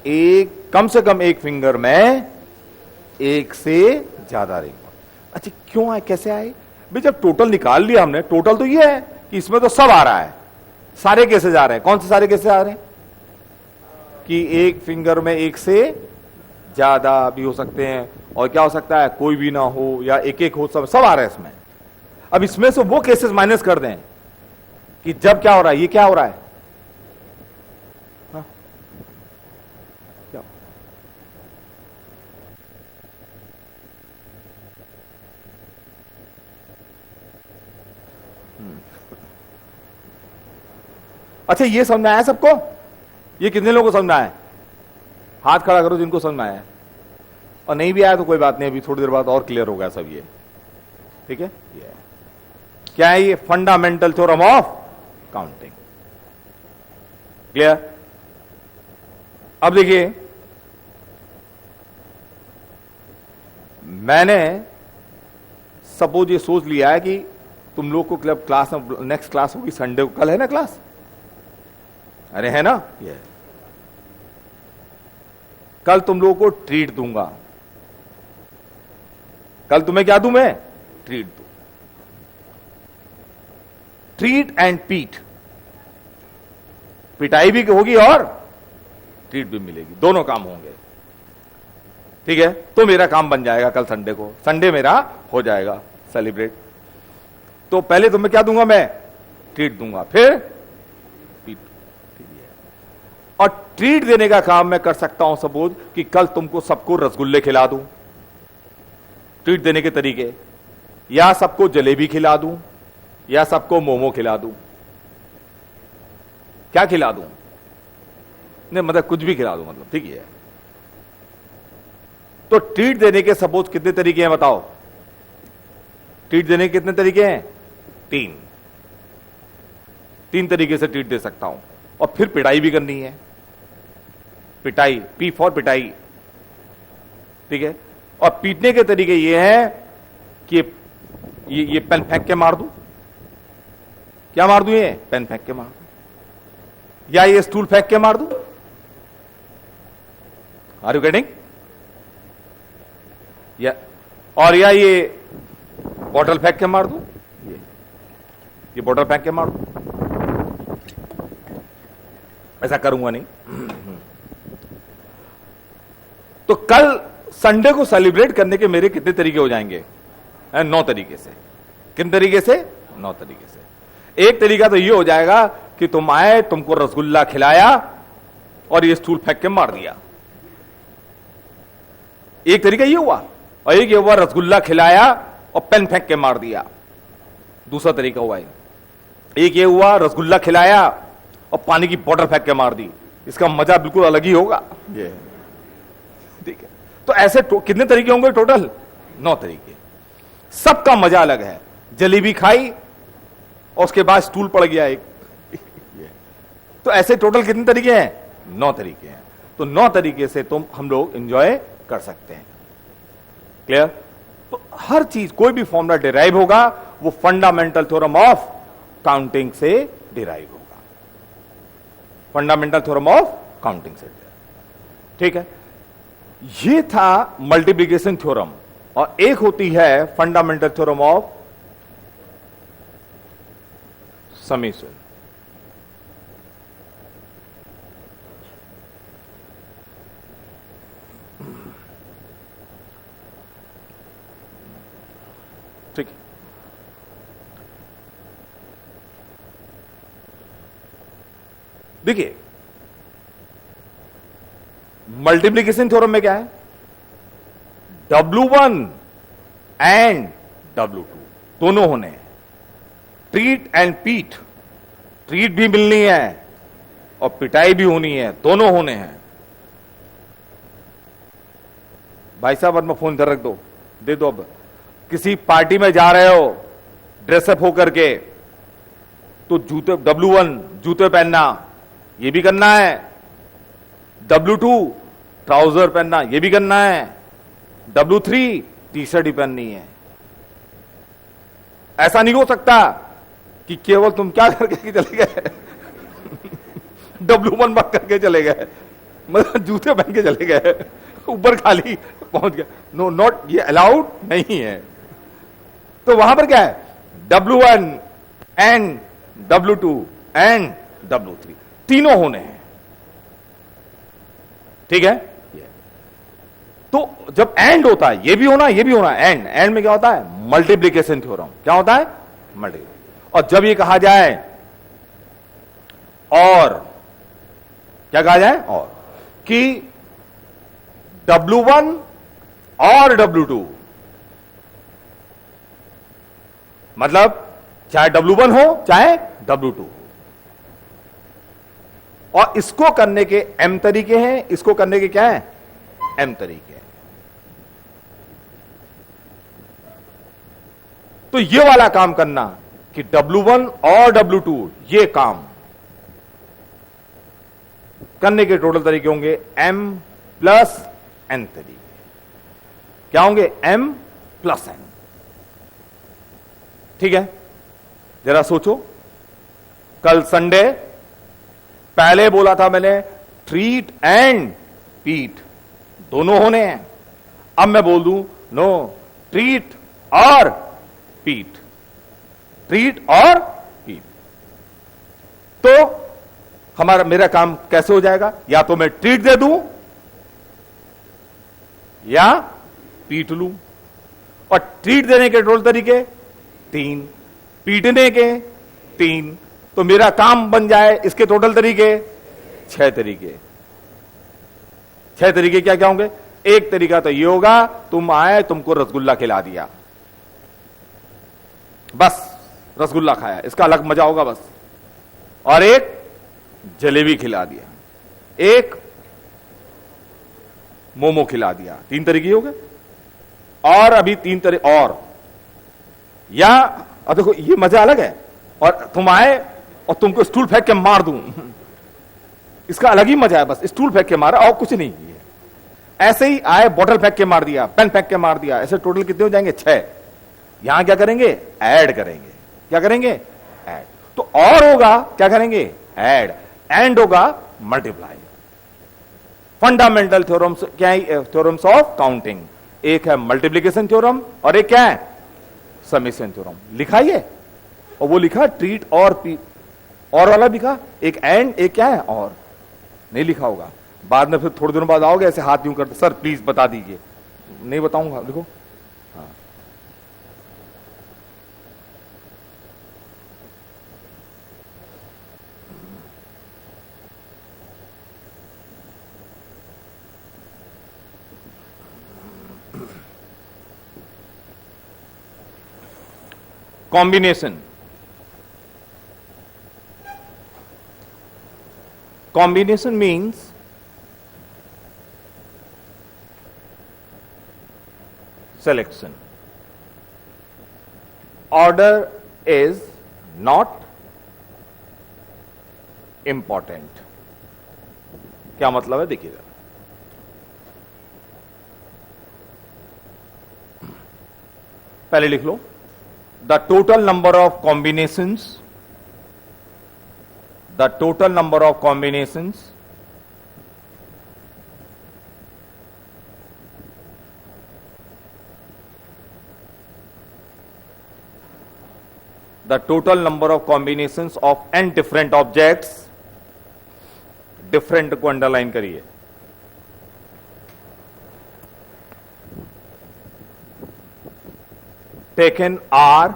एक, कम से कम एक फिंगर में एक से ज्यादा रिंग। अच्छा, क्यों आए, कैसे आए भाई? जब टोटल निकाल लिया हमने, टोटल तो ये है कि इसमें तो सब आ रहा है, सारे केसेस आ रहे हैं। कौन से सारे केसेस आ रहे हैं? कि एक फिंगर में एक से ज्यादा भी हो सकते हैं, और क्या हो सकता है? कोई भी ना हो, या एक एक हो, सब आ रहे हैं इसमें। अब इसमें से वो केसेस माइनस कर दें कि जब क्या हो रहा है, ये क्या हो रहा है? हाँ? क्या? अच्छा, ये समझ में आया सबको? ये कितने लोगों को समझ में आया? हाथ खड़ा करो जिनको समझ में आया, और नहीं भी आया तो कोई बात नहीं, अभी थोड़ी देर बाद और क्लियर होगा सब ये। ठीक है, ये क्या है? ये fundamental theorem of counting. Clear? अब देखिए, मैंने सपोज ये सोच लिया है कि तुम लोग को क्लास में, नेक्स्ट क्लास होगी संडे को, कल है ना क्लास? अरे है ना? ये कल तुम लोगों को ट्रीट दूंगा। कल तुम्हें क्या दूं मैं? ट्रीट दूं। ट्रीट एंड पीट, पिटाई भी होगी और ट्रीट भी मिलेगी, दोनों काम होंगे। ठीक है, तो मेरा काम बन जाएगा कल संडे को, संडे मेरा हो जाएगा सेलिब्रेट। तो पहले तुम्हें क्या दूंगा मैं? ट्रीट दूंगा, फिर पीट। और ट्रीट देने का काम मैं कर सकता हूं, सपोज कि कल तुमको सबको रसगुल्ले खिला दूं, ट्रीट देने के तरीके, या सबको जलेबी खिला दूं, या सबको मोमो खिला दूं। क्या खिला दूं? नहीं, मतलब कुछ भी खिला दूं, मतलब ठीक है। तो ट्रीट देने के सपोज कितने तरीके हैं बताओ? ट्रीट देने के कितने तरीके हैं? 3 तरीके से ट्रीट दे सकता हूं। और फिर पिटाई भी करनी है, पिटाई, पी फॉर पिटाई। ठीक है, और पीटने के तरीके ये हैं कि ये पेन फेंक के मार दूं। क्या मार दूं? ये पेन फेंक के मार दूं, या ये स्टूल फेंक के मार दूं। Are you getting? या ये बॉटल फेंक के मार दूं, ये बॉटल फेंक के मार दूं। ऐसा करूंगा नहीं। तो कल संडे को सेलिब्रेट करने के मेरे कितने तरीके हो जाएंगे? 9 तरीके से। किन तरीके से? 9 तरीके से। एक तरीका तो ये हो जाएगा कि तुम आए, तुमको रसगुल्ला खिलाया और ये स्टूल फेंक के मार दिया। एक तरीका ये हुआ, और एक ये हुआ रसगुल्ला खिलाया और पेन फेंक के मार दिया। दूसरा तरीका हुआ एक ये हुआ रसगुल्ला खिलाया और पानी की बोतल फेंक के मार दी। इसका मजा बिल्कुल अलग ही होगा ये। ठीक है, तो ऐसे कितने तरीके होंगे टोटल? 9 तरीके। सबका मजा अलग है। जलेबी खाई और उसके बाद स्टूल पड़ गया एक। तो ऐसे टोटल कितने तरीके हैं? 9 तरीके हैं। तो 9 तरीके से हम लोग एंजॉय कर सकते हैं। क्लियर? तो हर चीज, कोई भी फॉर्मूला डिराइव होगा वो फंडामेंटल थ्योरम ऑफ काउंटिंग से डिराइव होगा। फंडामेंटल थ्योरम ऑफ काउंटिंग से। ठीक है, ये था मल्टीप्लिकेशन थ्योरम, और एक होती है फंडामेंटल थ्योरम ऑफ समेशन। ठीक है, देखिए मल्टीप्लिकेशन थ्योरम में क्या है, W1 एंड W2 दोनों होने हैं, ट्रीट एंड पीट, ट्रीट भी मिलनी है और पिटाई भी होनी है, दोनों होने हैं। भाई साहब अब मैं फोन इधर रख दो, दे दो। अब किसी पार्टी में जा रहे हो ड्रेसअप होकर के, तो जूते W1 जूते पहनना ये भी करना है, W2 ट्राउजर पहनना ये भी करना है, W3 टी शर्ट ही पहननी है। ऐसा नहीं हो सकता कि केवल तुम क्या करके चले गए W1 मत करके चले गए, मतलब जूते पहन के चले गए, ऊपर खाली पहुंच गए। नो नॉट, ये अलाउड नहीं है। तो वहां पर क्या है, W1 and W2 and W3 तीनों होने हैं, ठीक है। तो जब एंड होता है, ये भी होना ये भी होना, एंड एंड में क्या होता है, मल्टीप्लिकेशन थ्योरम। क्या होता है, मल्टीप्लिकेशन। और जब ये कहा जाए और, क्या कहा जाए, और कि W1 और W2, मतलब चाहे W1 हो चाहे W2 हो, और इसको करने के M तरीके हैं, इसको करने के क्या है, M तरीके हैं। तो ये वाला काम करना कि W1 और W2 ये काम करने के टोटल तरीके होंगे M प्लस N तरीके। क्या होंगे, M प्लस N। ठीक है, जरा सोचो, कल संडे, पहले बोला था मैंने ट्रीट एंड पीट दोनों होने हैं। अब मैं बोल दूं नो, ट्रीट और पीट, ट्रीट और पीट। तो हमारा मेरा काम कैसे हो जाएगा, या तो मैं ट्रीट दे दूं या पीट लूं। और ट्रीट देने के टोटल तरीके 3, पीटने के 3, तो मेरा काम बन जाए इसके टोटल तरीके 6 तरीके। 6 तरीके क्या क्या होंगे, एक तरीका तो ये होगा, तुम आए तुमको रसगुल्ला खिला दिया, बस रसगुल्ला खाया, इसका अलग मजा होगा बस। और एक जलेबी खिला दिया, एक मोमो खिला दिया, 3 तरीके हो गए। और अभी 3 तरीके और, या अब देखो ये मजा अलग है, और तुम आए और तुमको स्टूल फेंक के मार दूं, इसका अलग ही मजा है, बस स्टूल फेंक के मारा और कुछ नहीं है। ऐसे ही आए बॉटल फेंक के मार दिया, पेन फेंक के मार दिया, ऐसे टोटल कितने हो जाएंगे, 6। यहां क्या करेंगे, ऐड करेंगे। क्या करेंगे, ऐड। तो और होगा, क्या करेंगे, ऐड। एंड होगा मल्टीप्लाई। फंडामेंटल थ्योरम्स क्या है, थ्योरम्स ऑफ काउंटिंग। एक है मल्टीप्लिकेशन थ्योरम और एक क्या है, समेशन थ्योरम। लिखा ही है, और वो लिखा ट्रीट और पी, और वाला लिखा, एक एंड एक क्या है, और नहीं लिखा होगा। बाद में फिर थोड़े दिनों बाद आओगे ऐसे हाथ यूं करते, सर प्लीज बता दीजिए, नहीं बताऊंगा, लिखो। हाँ, combination. Combination means selection. Order is not important. क्या मतलब है, देखिएगा। पहले लिख लो, the total number of combinations, the total number of combinations the total number of combinations of n different objects, different को अंडरलाइन करिए, taken r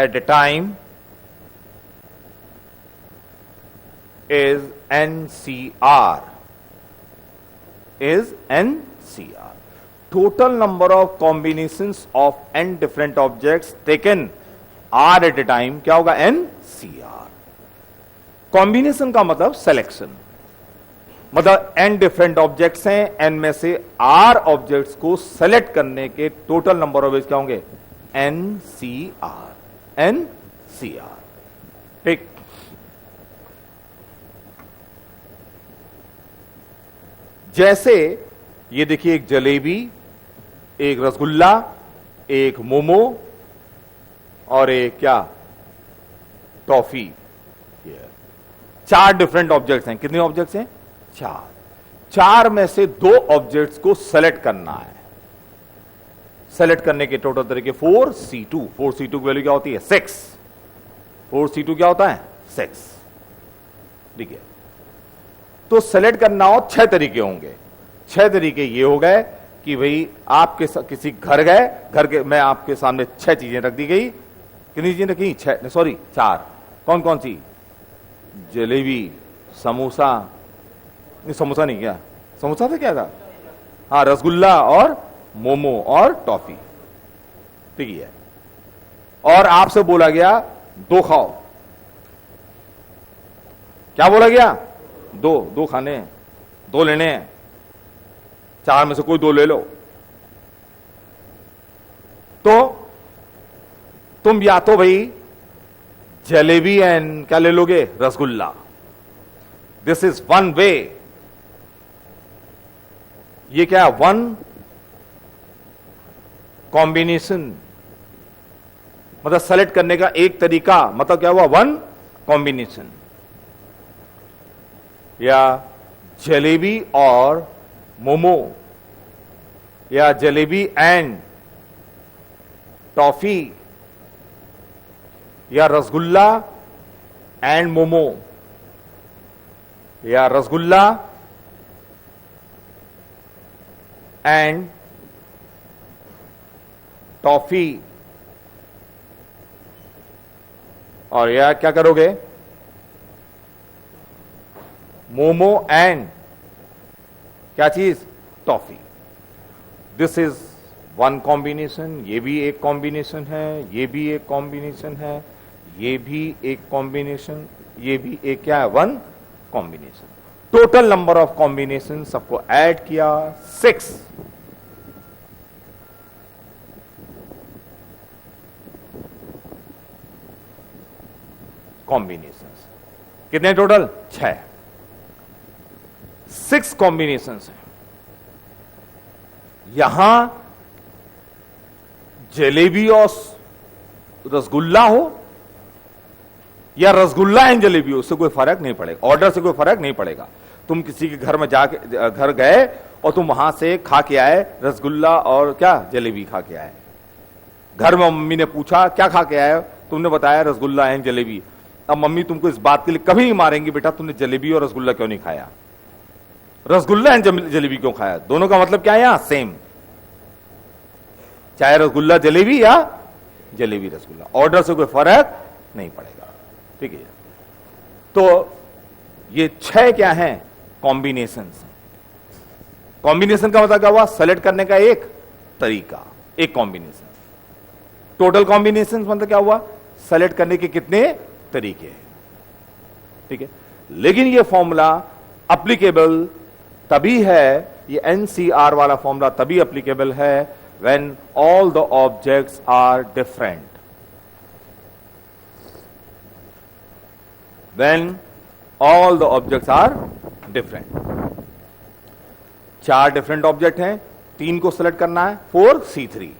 at a time is NCR. Is NCR. Total number of combinations of n different objects taken R at a time क्या होगा? NCR. Combination का मतलब selection, मतलब n different objects हैं, n में से R ऑब्जेक्ट्स को select करने के टोटल नंबर ऑफ क्या होंगे? NCR. NCR. ठीक, जैसे ये देखिए, एक जलेबी, एक रसगुल्ला, एक मोमो और एक क्या? टॉफी। चार डिफरेंट ऑब्जेक्ट्स हैं। कितने ऑब्जेक्ट्स हैं? चार। चार में से दो ऑब्जेक्ट्स को सेलेक्ट करना है। सेलेक्ट करने के टोटल तरीके 4C2। 4C2 की वैल्यू क्या होती है? 6। 4C2 क्या होता है? 6। ठीक है, तो सेलेक्ट करना हो 6 तरीके होंगे। 6 तरीके ये हो गए कि भाई आपके किसी घर गए, घर के मैं आपके सामने 6 चीजें रख दी गई। कितनी चीजें रखी? 6, सॉरी 4। कौन कौन सी? जलेबी, समोसा, नहीं समोसा नहीं, क्या समोसा था, क्या था? हाँ, रसगुल्ला और मोमो और टॉफी। ठीक है, और आपसे बोला गया 2 खाओ। क्या बोला गया? 2 खाने हैं, 2 लेने हैं। 4 में से कोई 2 ले लो। तो तुम या तो भाई जलेबी एंड क्या ले लोगे? Rasgulla. This is one way. ये क्या? वन कॉम्बिनेशन, मतलब सेलेक्ट करने का एक तरीका, मतलब क्या हुआ? One combination. या जलेबी और मोमो, या जलेबी एंड टॉफी, या रसगुल्ला एंड मोमो, या रसगुल्ला एंड टॉफी, और या क्या करोगे? मोमो एंड क्या चीज? Toffee. This is one combination. ये भी एक कॉम्बिनेशन है, ये भी एक कॉम्बिनेशन है, ये भी एक कॉम्बिनेशन, ये भी एक क्या है? One combination. Total number of combination सबको ऐड किया 6। कॉम्बिनेशंस कितने टोटल? 6। 6 कॉम्बिनेशंस हैं। यहां जलेबी और रसगुल्ला हो या रसगुल्ला एंड जलेबी हो, उससे कोई फर्क नहीं पड़ेगा। ऑर्डर से कोई फर्क नहीं पड़ेगा। तुम किसी के घर में जाके घर गए और तुम वहां से खा के आए रसगुल्ला और क्या? जलेबी खा के आए। घर में मम्मी ने पूछा क्या खा के आए? तुमने बताया रसगुल्ला एंड जलेबी। अब मम्मी तुमको इस बात के लिए कभी नहीं मारेंगी, बेटा तुमने जलेबी और रसगुल्ला क्यों नहीं खाया? रसगुल्ला एंड जलेबी क्यों खाया? दोनों का मतलब क्या है? यहां सेम, चाहे रसगुल्ला जलेबी या जलेबी रसगुल्ला, ऑर्डर से कोई फर्क नहीं पड़ेगा। ठीक है, तो ये 6 क्या है? कॉम्बिनेशन। कॉम्बिनेशन का मतलब क्या हुआ? सेलेक्ट करने का एक तरीका, एक कॉम्बिनेशन। टोटल कॉम्बिनेशन मतलब क्या हुआ? सेलेक्ट करने के कितने तरीके हैं। ठीक है, लेकिन ये फॉर्मूला अप्लीकेबल तभी है, ये एनसीआर वाला फॉर्मूला तभी अप्लीकेबल है when all the objects are different. When all the objects are different. 4 different object हैं, 3 को सेलेक्ट करना है 4C3,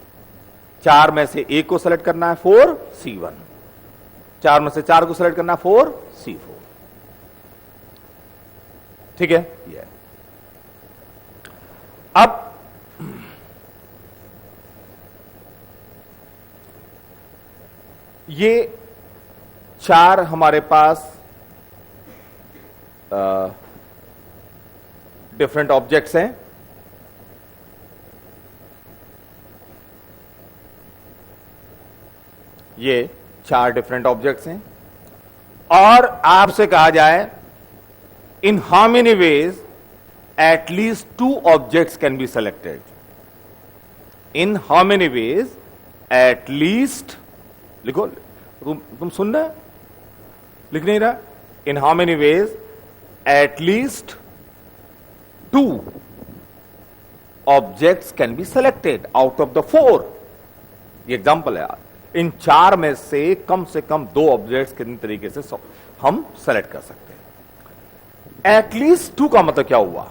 4 में से 1 को सेलेक्ट करना है 4C1, 4 में से 4 को सेलेक्ट करना है 4C4। ठीक है, ये अब ये चार हमारे पास डिफरेंट ऑब्जेक्ट्स हैं। ये चार डिफरेंट ऑब्जेक्ट्स हैं और आपसे कहा जाए in how many ways at least two objects can be selected. In how many ways at least, लिखो, तुम सुन रहे, लिख नहीं रहा। In how many ways at least two objects can be selected out of the four. ये example है। इन चार में से कम दो ऑब्जेक्ट्स कितने तरीके से हम सेलेक्ट कर सकते हैं। एटलीस्ट टू का मतलब क्या हुआ?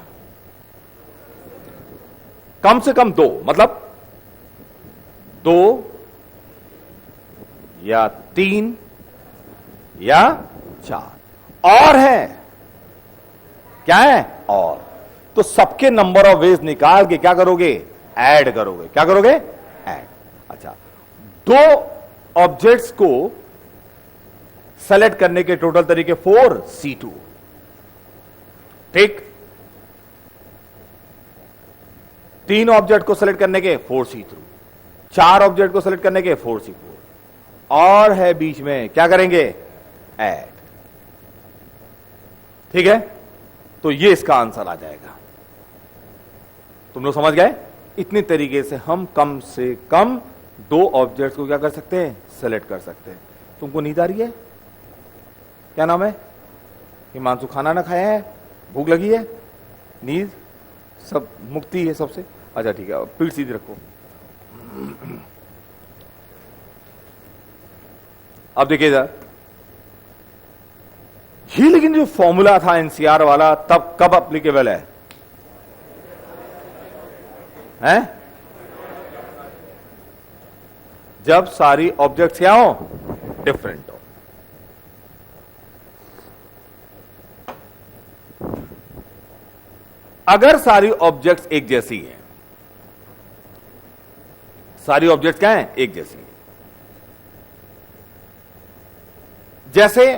कम से कम दो, मतलब दो या तीन या चार। और है क्या है? और। तो सबके नंबर ऑफ वेज निकाल के क्या करोगे? ऐड करोगे। क्या करोगे? ऐड। अच्छा, दो ऑब्जेक्ट्स को सेलेक्ट करने के टोटल तरीके 4C2। ठीक। तीन ऑब्जेक्ट को सेलेक्ट करने के 4C3। चार ऑब्जेक्ट को सेलेक्ट करने के 4C4। और है बीच में, क्या करेंगे? ऐड। ठीक है, तो ये इसका आंसर आ जाएगा। तुम लोग समझ गए? इतनी तरीके से कम दो ऑब्जेक्ट्स को क्या कर सकते हैं? सेलेक्ट कर सकते हैं। तुमको नींद आ रही है? क्या नाम है? हिमांशु, खाना ना खाया है? भूख लगी है? नींद सब मुक्ति है सबसे? अच्छा ठीक है, पीठ सीधी रखो। अब देखिए जरा, ये लेकिन जो फॉर्मूला था एनसीआर वाला, तब कब एप्लीकेबल है? हैं? जब सारी ऑब्जेक्ट्स क्या हो? डिफरेंट हो। अगर सारी ऑब्जेक्ट्स एक जैसी हैं, सारी ऑब्जेक्ट्स क्या हैं? एक जैसी हैं। जैसे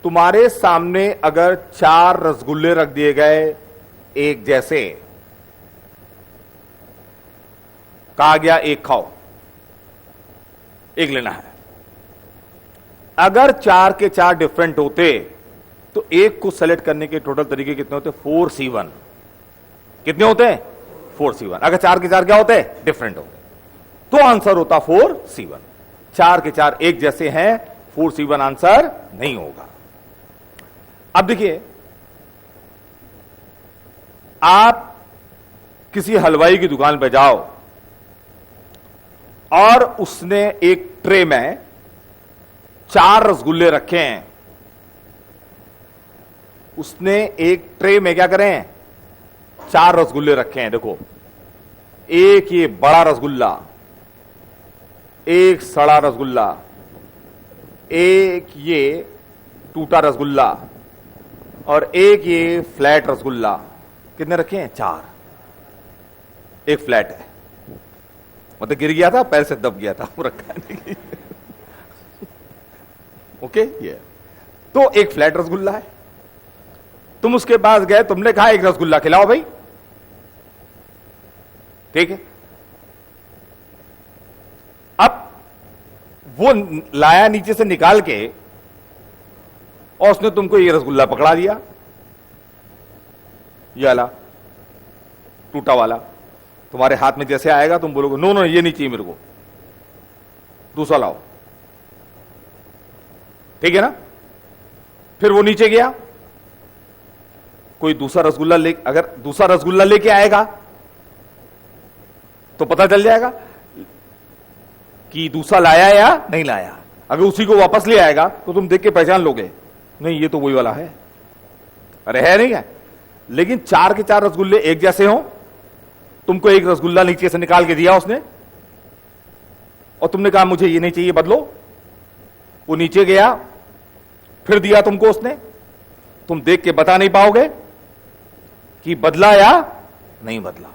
तुम्हारे सामने अगर चार रसगुल्ले रख दिए गए एक जैसे, कहा गया एक खाओ, एक लेना है। अगर चार के चार डिफरेंट होते तो एक को सेलेक्ट करने के टोटल तरीके कितने होते? 4C1। कितने होते हैं? 4C1। अगर चार के चार क्या होते? डिफरेंट होते, तो आंसर होता 4C1। चार के चार एक जैसे हैं, 4C1 आंसर नहीं होगा। अब देखिए, आप किसी हलवाई की दुकान पर जाओ और उसने एक ट्रे में चार रसगुल्ले रखे हैं। उसने एक ट्रे में क्या करें? चार रसगुल्ले रखे हैं। देखो, एक ये बड़ा रसगुल्ला, एक सड़ा रसगुल्ला, एक ये टूटा रसगुल्ला और एक ये फ्लैट रसगुल्ला। कितने रखे हैं? चार। एक फ्लैट है, मतलब गिर गया था, पैर से दब गया था, वो रखा नहीं। ओके, ये तो एक फ्लैट रसगुल्ला है। तुम उसके पास गए, तुमने कहा एक रसगुल्ला खिलाओ भाई, ठीक है। अब वो लाया नीचे से निकाल के और उसने तुमको ये रसगुल्ला पकड़ा दिया, ये वाला टूटा वाला तुम्हारे हाथ में जैसे आएगा तुम बोलोगे नो नो ये नहीं चाहिए मेरे को, दूसरा लाओ, ठीक है ना। फिर वो नीचे गया, कोई दूसरा रसगुल्ला ले, अगर दूसरा रसगुल्ला लेके आएगा तो पता चल जाएगा कि दूसरा लाया या नहीं लाया। अगर उसी को वापस ले आएगा तो तुम देख के पहचान लोगे, नहीं ये तो वही वाला है, अरे है नहीं है। लेकिन चार के चार रसगुल्ले एक जैसे हो, तुमको एक रसगुल्ला नीचे से निकाल के दिया उसने और तुमने कहा मुझे ये नहीं चाहिए बदलो, वो नीचे गया फिर दिया तुमको उसने, तुम देख के बता नहीं पाओगे कि बदला या नहीं बदला,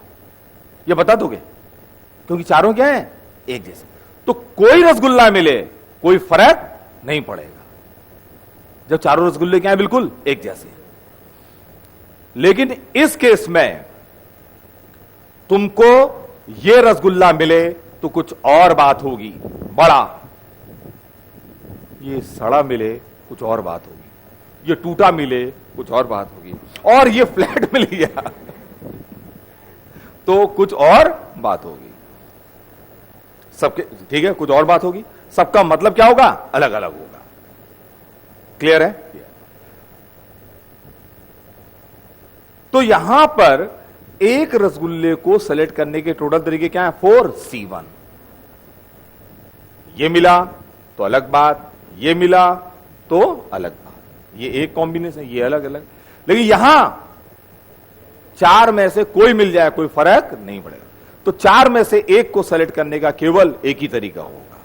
ये बता दोगे क्योंकि चारों क्या है एक जैसे। तो कोई रसगुल्ला मिले कोई फर्क नहीं पड़ेगा जब चारों रसगुल्ले क्या है, बिल्कुल एक जैसे। लेकिन इस केस में तुमको ये रसगुल्ला मिले तो कुछ और बात होगी, बड़ा। ये सड़ा मिले कुछ और बात होगी, ये टूटा मिले कुछ और बात होगी, और ये फ्लैट मिल गया तो कुछ और बात होगी। सबके ठीक है, कुछ और बात होगी, सबका मतलब क्या होगा, अलग अलग होगा। क्लियर है? तो यहां पर एक रसगुल्ले को सेलेक्ट करने के टोटल तरीके क्या है, 4C1। ये मिला तो अलग बात, ये मिला तो अलग बात, ये एक कॉम्बिनेशन, ये अलग अलग। लेकिन यहां चार में से कोई मिल जाए कोई फर्क नहीं पड़ेगा। तो चार में से एक को सेलेक्ट करने का केवल एक ही तरीका होगा।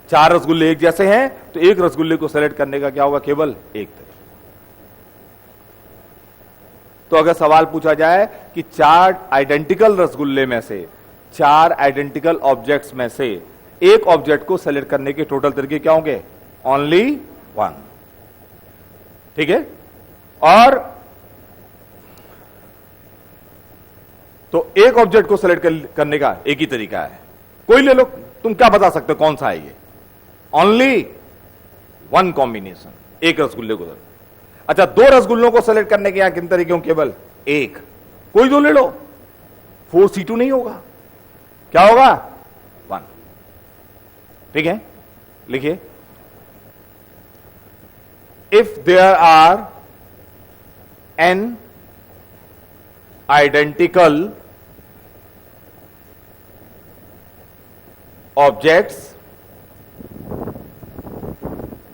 चार रसगुल्ले एक जैसे हैं तो एक रसगुल्ले को सेलेक्ट करने का क्या होगा, केवल एक तरीका। तो अगर सवाल पूछा जाए कि चार आइडेंटिकल रसगुल्ले में से, चार आइडेंटिकल ऑब्जेक्ट्स में से एक ऑब्जेक्ट को सेलेक्ट करने के टोटल तरीके क्या होंगे, ओनली वन। ठीक है? और तो एक ऑब्जेक्ट को सेलेक्ट करने का एक ही तरीका है, कोई ले लो, तुम क्या बता सकते हो कौन सा है ये, ओनली वन कॉम्बिनेशन, एक रसगुल्ले को। अच्छा, दो रसगुल्लों को सेलेक्ट करने के यहां किन तरीके हों, केवल एक, कोई दो ले लो, 4C2 नहीं होगा, क्या होगा, वन। ठीक है? लिखिए, if there are n identical objects,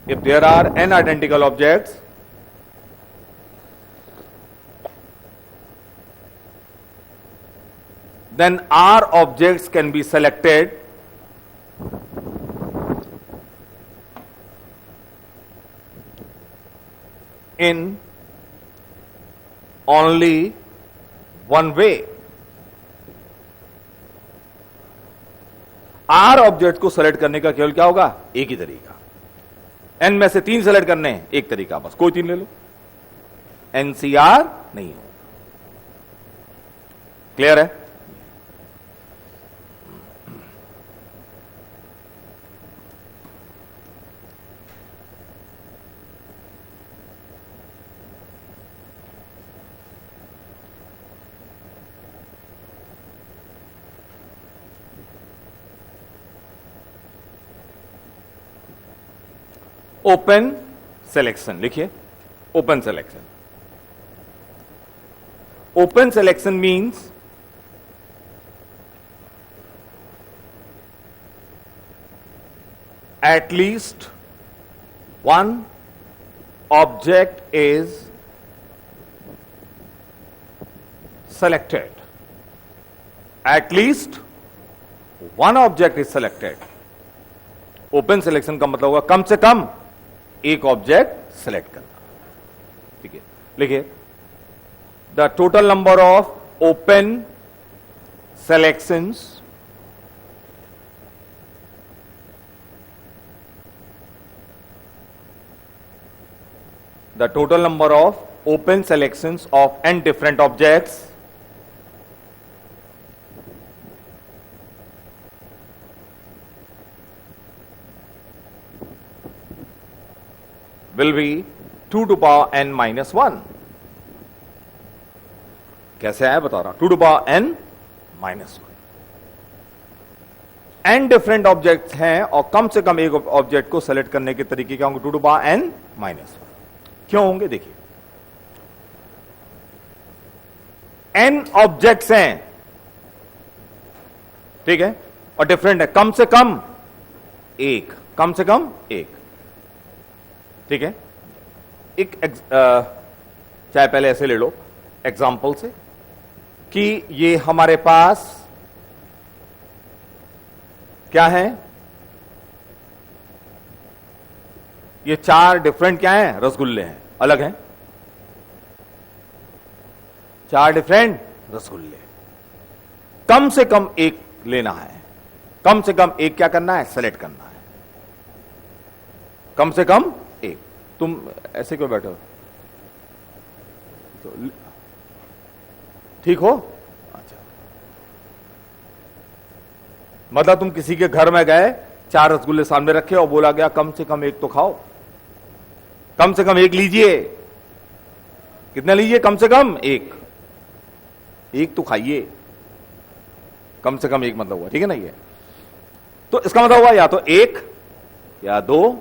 if there are n identical objects, then R objects can be selected in only one way। R object को सेलेक्ट करने का केवल क्या होगा, एक ही तरीका। n में से 3 सेलेक्ट करने हैं, एक तरीका बस, कोई 3 ले लो, NCR नहीं हो। क्लियर है? ओपन सिलेक्शन लिखिए, open selection. Open selection means at least one object is selected, at least one object is selected। Open selection का मतलब होगा कम से कम एक ऑब्जेक्ट सेलेक्ट करना। ठीक है, लिखिए, the total number of open selections the total number of open selections of n different objects will be 2 to power n minus 1। कैसे आया बता रहा, 2 to power n minus 1। n different objects हैं और कम से कम एक ऑब्जेक्ट को सेलेक्ट करने के तरीके क्या होंगे, 2 to power n minus 1। क्यों होंगे, देखिए, n ऑब्जेक्ट्स हैं, ठीक है, और डिफरेंट है, कम से कम एक, कम से कम एक। ठीक है, एक चाहे पहले ऐसे ले लो एग्जांपल से कि ये हमारे पास क्या है, ये 4 डिफरेंट क्या हैं, रसगुल्ले हैं, अलग हैं, 4 डिफरेंट रसगुल्ले। कम से कम एक लेना है, कम से कम एक क्या करना है, सेलेक्ट करना है। कम से कम एक। तुम ऐसे क्यों बैठे हो? तो ठीक हो? अच्छा, मतलब तुम किसी के घर में गए, 4 रसगुल्ले सामने रखे और बोला गया कम से कम एक तो खाओ, कम से कम एक लीजिए। कितना लीजिए? कम से कम एक, एक तो खाइए, कम से कम एक मतलब हुआ, ठीक है ना? ये तो इसका मतलब हुआ या तो एक या 2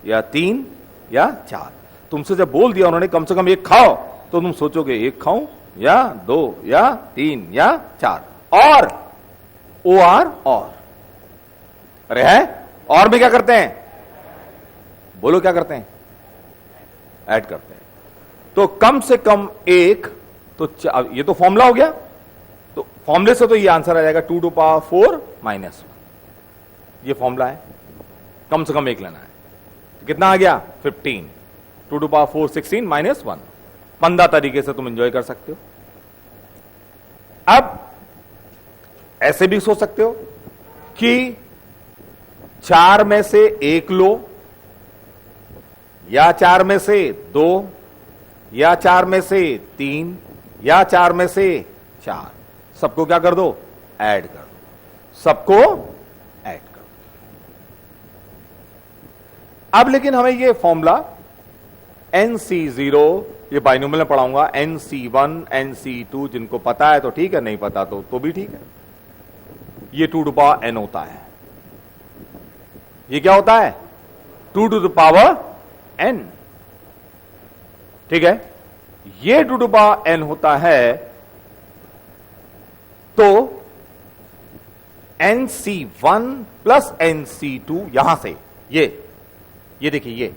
या 3 या 4। तुमसे जब बोल दिया उन्होंने कम से कम एक खाओ, तो तुम सोचोगे एक खाऊं या 2 या 3 या 4। और अरे है, और में क्या करते हैं? बोलो क्या करते हैं? ऐड करते हैं। तो कम से कम एक, तो ये तो फॉर्मूला हो गया। तो फॉर्मूले से तो ये आंसर आ जाएगा 2 to power 4 -1। ये फॉर्मूला है, कम से कम एक लेना है। तो कितना आ गया? 15। 2 to power 4 16 -1। 15 तरीके से तुम एंजॉय कर सकते हो। अब ऐसे भी सोच सकते हो कि 4 में से 1 लो, या 4 में से 2, या 4 में से 3, या 4 में से 4। सबको क्या कर दो? ऐड कर दो, सबको ऐड कर दो। अब लेकिन हमें ये फॉर्मूला NC0, ये बाइनोमियल में पढ़ाऊंगा, NC1 NC2, जिनको पता है तो ठीक है, नहीं पता तो भी ठीक है। ये 2 to power n होता है। ये क्या होता है? 2 to the power n, ठीक है? ये 2 to power n होता है। तो NC1 प्लस NC2 यहां से ये देखिए,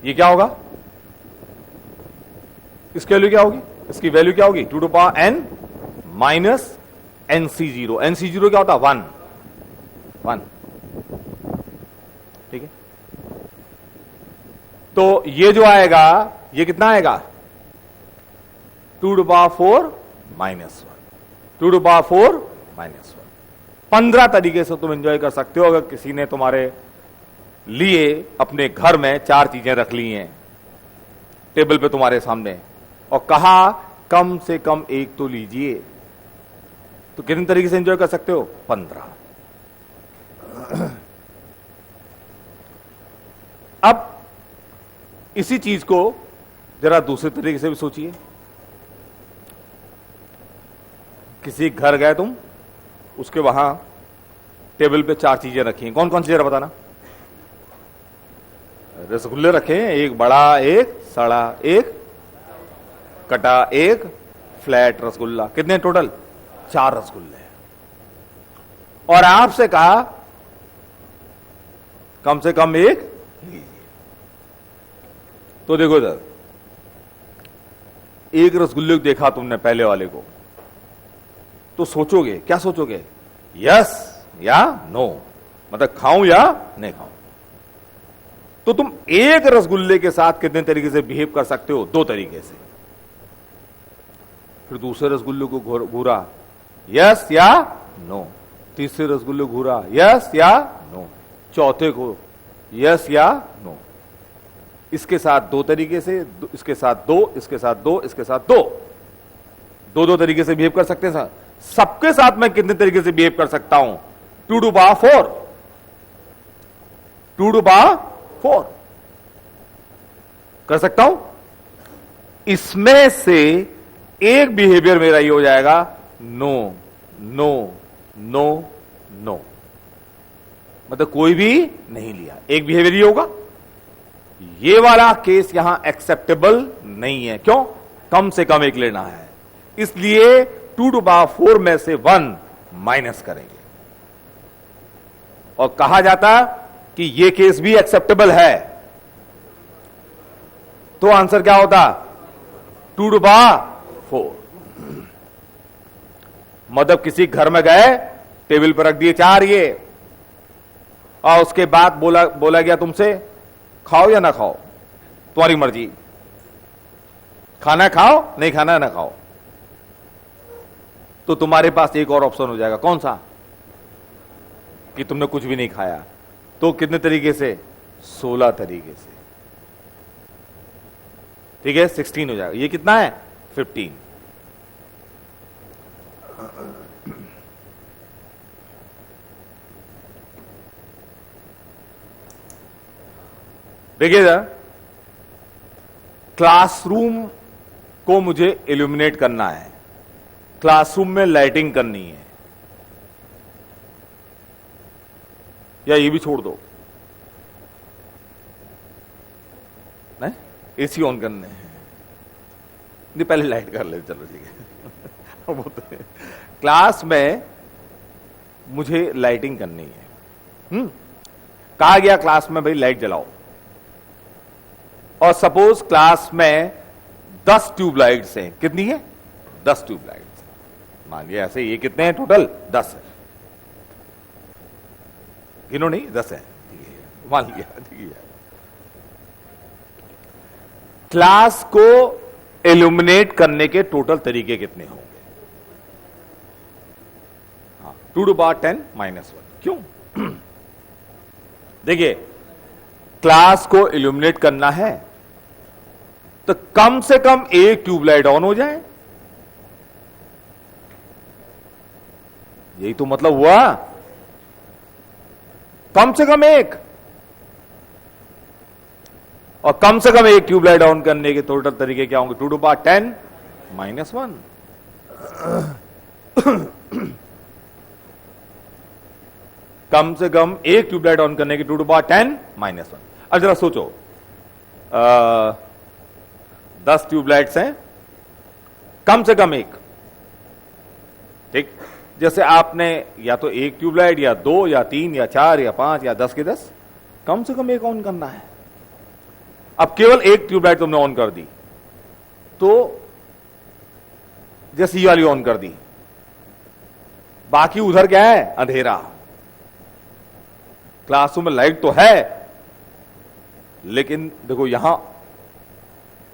ये क्या होगा? इसकी वैल्यू क्या होगी? इसकी वैल्यू क्या होगी? 2 to power n minus NC0। NC0 क्या होता है? 1। ठीक है? तो ये जो आएगा, ये कितना आएगा? 2 to power 4 -1। 2 to power 4 -1। 15 तरीके से तुम एंजॉय कर सकते हो। अगर किसी ने तुम्हारे लिए अपने घर में 4 चीजें रख ली हैं टेबल पे तुम्हारे सामने, और कहा कम से कम एक तो लीजिए, तो कितने तरीके से एंजॉय कर सकते हो? 15। अब इसी चीज को जरा दूसरे तरीके से भी सोचिए। किसी घर गए तुम, उसके वहां टेबल पे 4 चीजें रखी हैं। कौन कौन सी? जरा बताना। रसगुल्ले रखे हैं, एक बड़ा, एक सड़ा, एक कटा, एक फ्लैट रसगुल्ला। कितने टोटल? 4 रसगुल्ले। और आपसे कहा कम से कम एक लीजिए। तो देखो इधर, एक रसगुल्ले को देखा तुमने, पहले वाले को, तो सोचोगे, क्या सोचोगे? यस या नो, मतलब खाऊं या नहीं खाऊं। तो तुम एक रसगुल्ले के साथ कितने तरीके से बिहेव कर सकते हो? 2 तरीके से। फिर दूसरे रसगुल्ले को घूरा, यस या नो। तीसरे रसगुल्ले को घूरा, यस या नो। चौथे को यस या नो। इसके साथ 2 तरीके से, इसके साथ 2, इसके साथ 2, इसके साथ 2। 2 तरीके से बिहेव कर सकते हैं सर। सबके साथ मैं कितने तरीके से बिहेव कर सकता हूं? 2 to power 4। 2 to power 4 कर सकता हूं। इसमें से एक बिहेवियर मेरा ये हो जाएगा, नो नो नो नो, मतलब कोई भी नहीं लिया। एक बिहेवियर ये होगा। ये वाला केस यहां एक्सेप्टेबल नहीं है। क्यों? कम से कम एक लेना है, इसलिए 2 to power 4 में से 1 माइनस करेंगे। और कहा जाता कि ये केस भी एक्सेप्टेबल है, तो आंसर क्या होता? 2 to power 4। मतलब किसी घर में गए, टेबल पर रख दिए 4 ये, और उसके बाद बोला गया तुमसे खाओ या ना खाओ, तुम्हारी मर्जी, खाना खाओ, नहीं खाना ना खाओ। तो तुम्हारे पास एक और ऑप्शन हो जाएगा। कौन सा? कि तुमने कुछ भी नहीं खाया, तो कितने तरीके से? 16 तरीके से। ठीक है, 16 हो जाएगा। ये कितना है? 15। देखिएगा, क्लासरूम को मुझे इल्यूमिनेट करना है, क्लासरूम में लाइटिंग करनी है, या ये भी छोड़ दो, नहीं एसी ऑन करने हैं, नहीं पहले लाइट कर ले, चलो ठीक है। वो तो क्लास में मुझे लाइटिंग करनी है। कहा गया क्लास में भाई लाइट जलाओ, और सपोज क्लास में 10 ट्यूबलाइट्स हैं। कितनी है? 10 ट्यूबलाइट्स। मान लिया ऐसे, ये कितने हैं टोटल? 10 है। गिनो नहीं, 10 है, मान लिया। ठीक है, क्लास को इल्यूमिनेट करने के टोटल तरीके कितने होंगे? 2⁻10 - 1। क्यों? देखिए, क्लास को इल्यूमिनेट करना है तो कम से कम एक ट्यूबलाइट ऑन हो जाए, यही तो मतलब हुआ। कम से कम एक, और कम से कम एक ट्यूबलाइट ऑन करने के टोटल तरीके क्या होंगे? 2⁻10 - 1। कम से कम एक ट्यूबलाइट ऑन करने की 2⁻10 - 1। अब जरा सोचो, 10 ट्यूबलाइट्स हैं, कम से कम एक। ठीक, जैसे आपने या तो एक ट्यूबलाइट या 2 या 3 या 4 या 5 या 10 के 10, कम से कम एक ऑन करना है। अब केवल एक ट्यूबलाइट तुमने ऑन कर दी, तो जैसे ये वाली ऑन कर दी, बाकी उधर क्या है? अंधेरा। क्लासरूम में लाइट तो है, लेकिन देखो यहां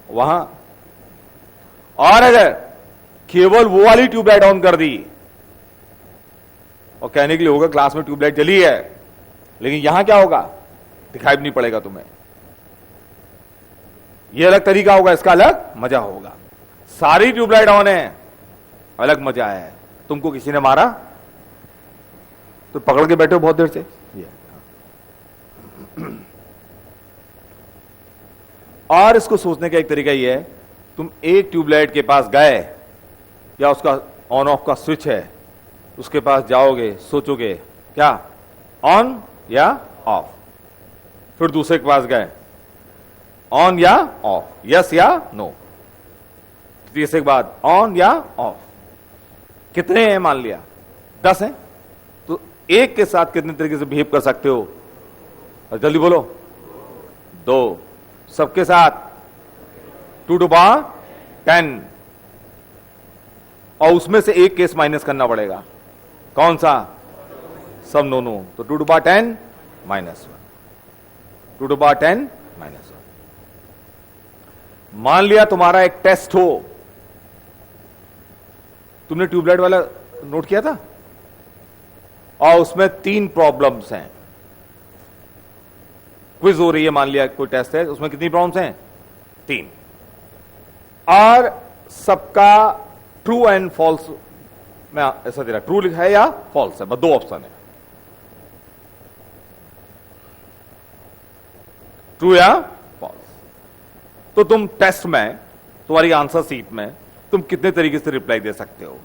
वहां, और अगर केवल वो वाली ट्यूबलाइट ऑन कर दी, और कहने के लिए होगा क्लास में ट्यूबलाइट जली है, लेकिन यहां क्या होगा? दिखाई भी नहीं पड़ेगा तुम्हें। यह अलग तरीका होगा, इसका अलग मजा होगा। सारी ट्यूबलाइट ऑन है, अलग मजा है। तुमको किसी ने मारा तो पकड़ के बैठे हो बहुत देर से। और इसको सोचने का एक तरीका यह है, तुम एक ट्यूबलाइट के पास गए, या उसका ऑन ऑफ का स्विच है, उसके पास जाओगे, सोचोगे क्या? ऑन या ऑफ। फिर दूसरे के पास गए, ऑन या ऑफ, यस या नो। तीसरे के बाद ऑन या ऑफ। कितने हैं? मान लिया 10 हैं, तो एक के साथ कितने तरीके से बिहेव कर सकते हो? और जल्दी बोलो। 2। सबके साथ 2⁻10, और उसमें से एक केस माइनस करना पड़ेगा। कौन सा? सब नो। तो 2⁻10 - 1। 2⁻10 - 1। मान लिया तुम्हारा एक टेस्ट हो, तुमने ट्यूबलाइट वाला नोट किया था, और उसमें 3 प्रॉब्लम्स हैं। क्विज हो रही है, मान लिया कोई टेस्ट है, उसमें कितनी प्रॉब्लम्स हैं? 3। और सबका ट्रू एंड फॉल्स में ऐसा दे रहा, ट्रू लिखा है या फॉल्स है, बस 2 ऑप्शन है, ट्रू या फॉल्स। तो तुम टेस्ट में, तुम्हारी आंसर शीट में तुम कितने तरीके से रिप्लाई दे सकते हो?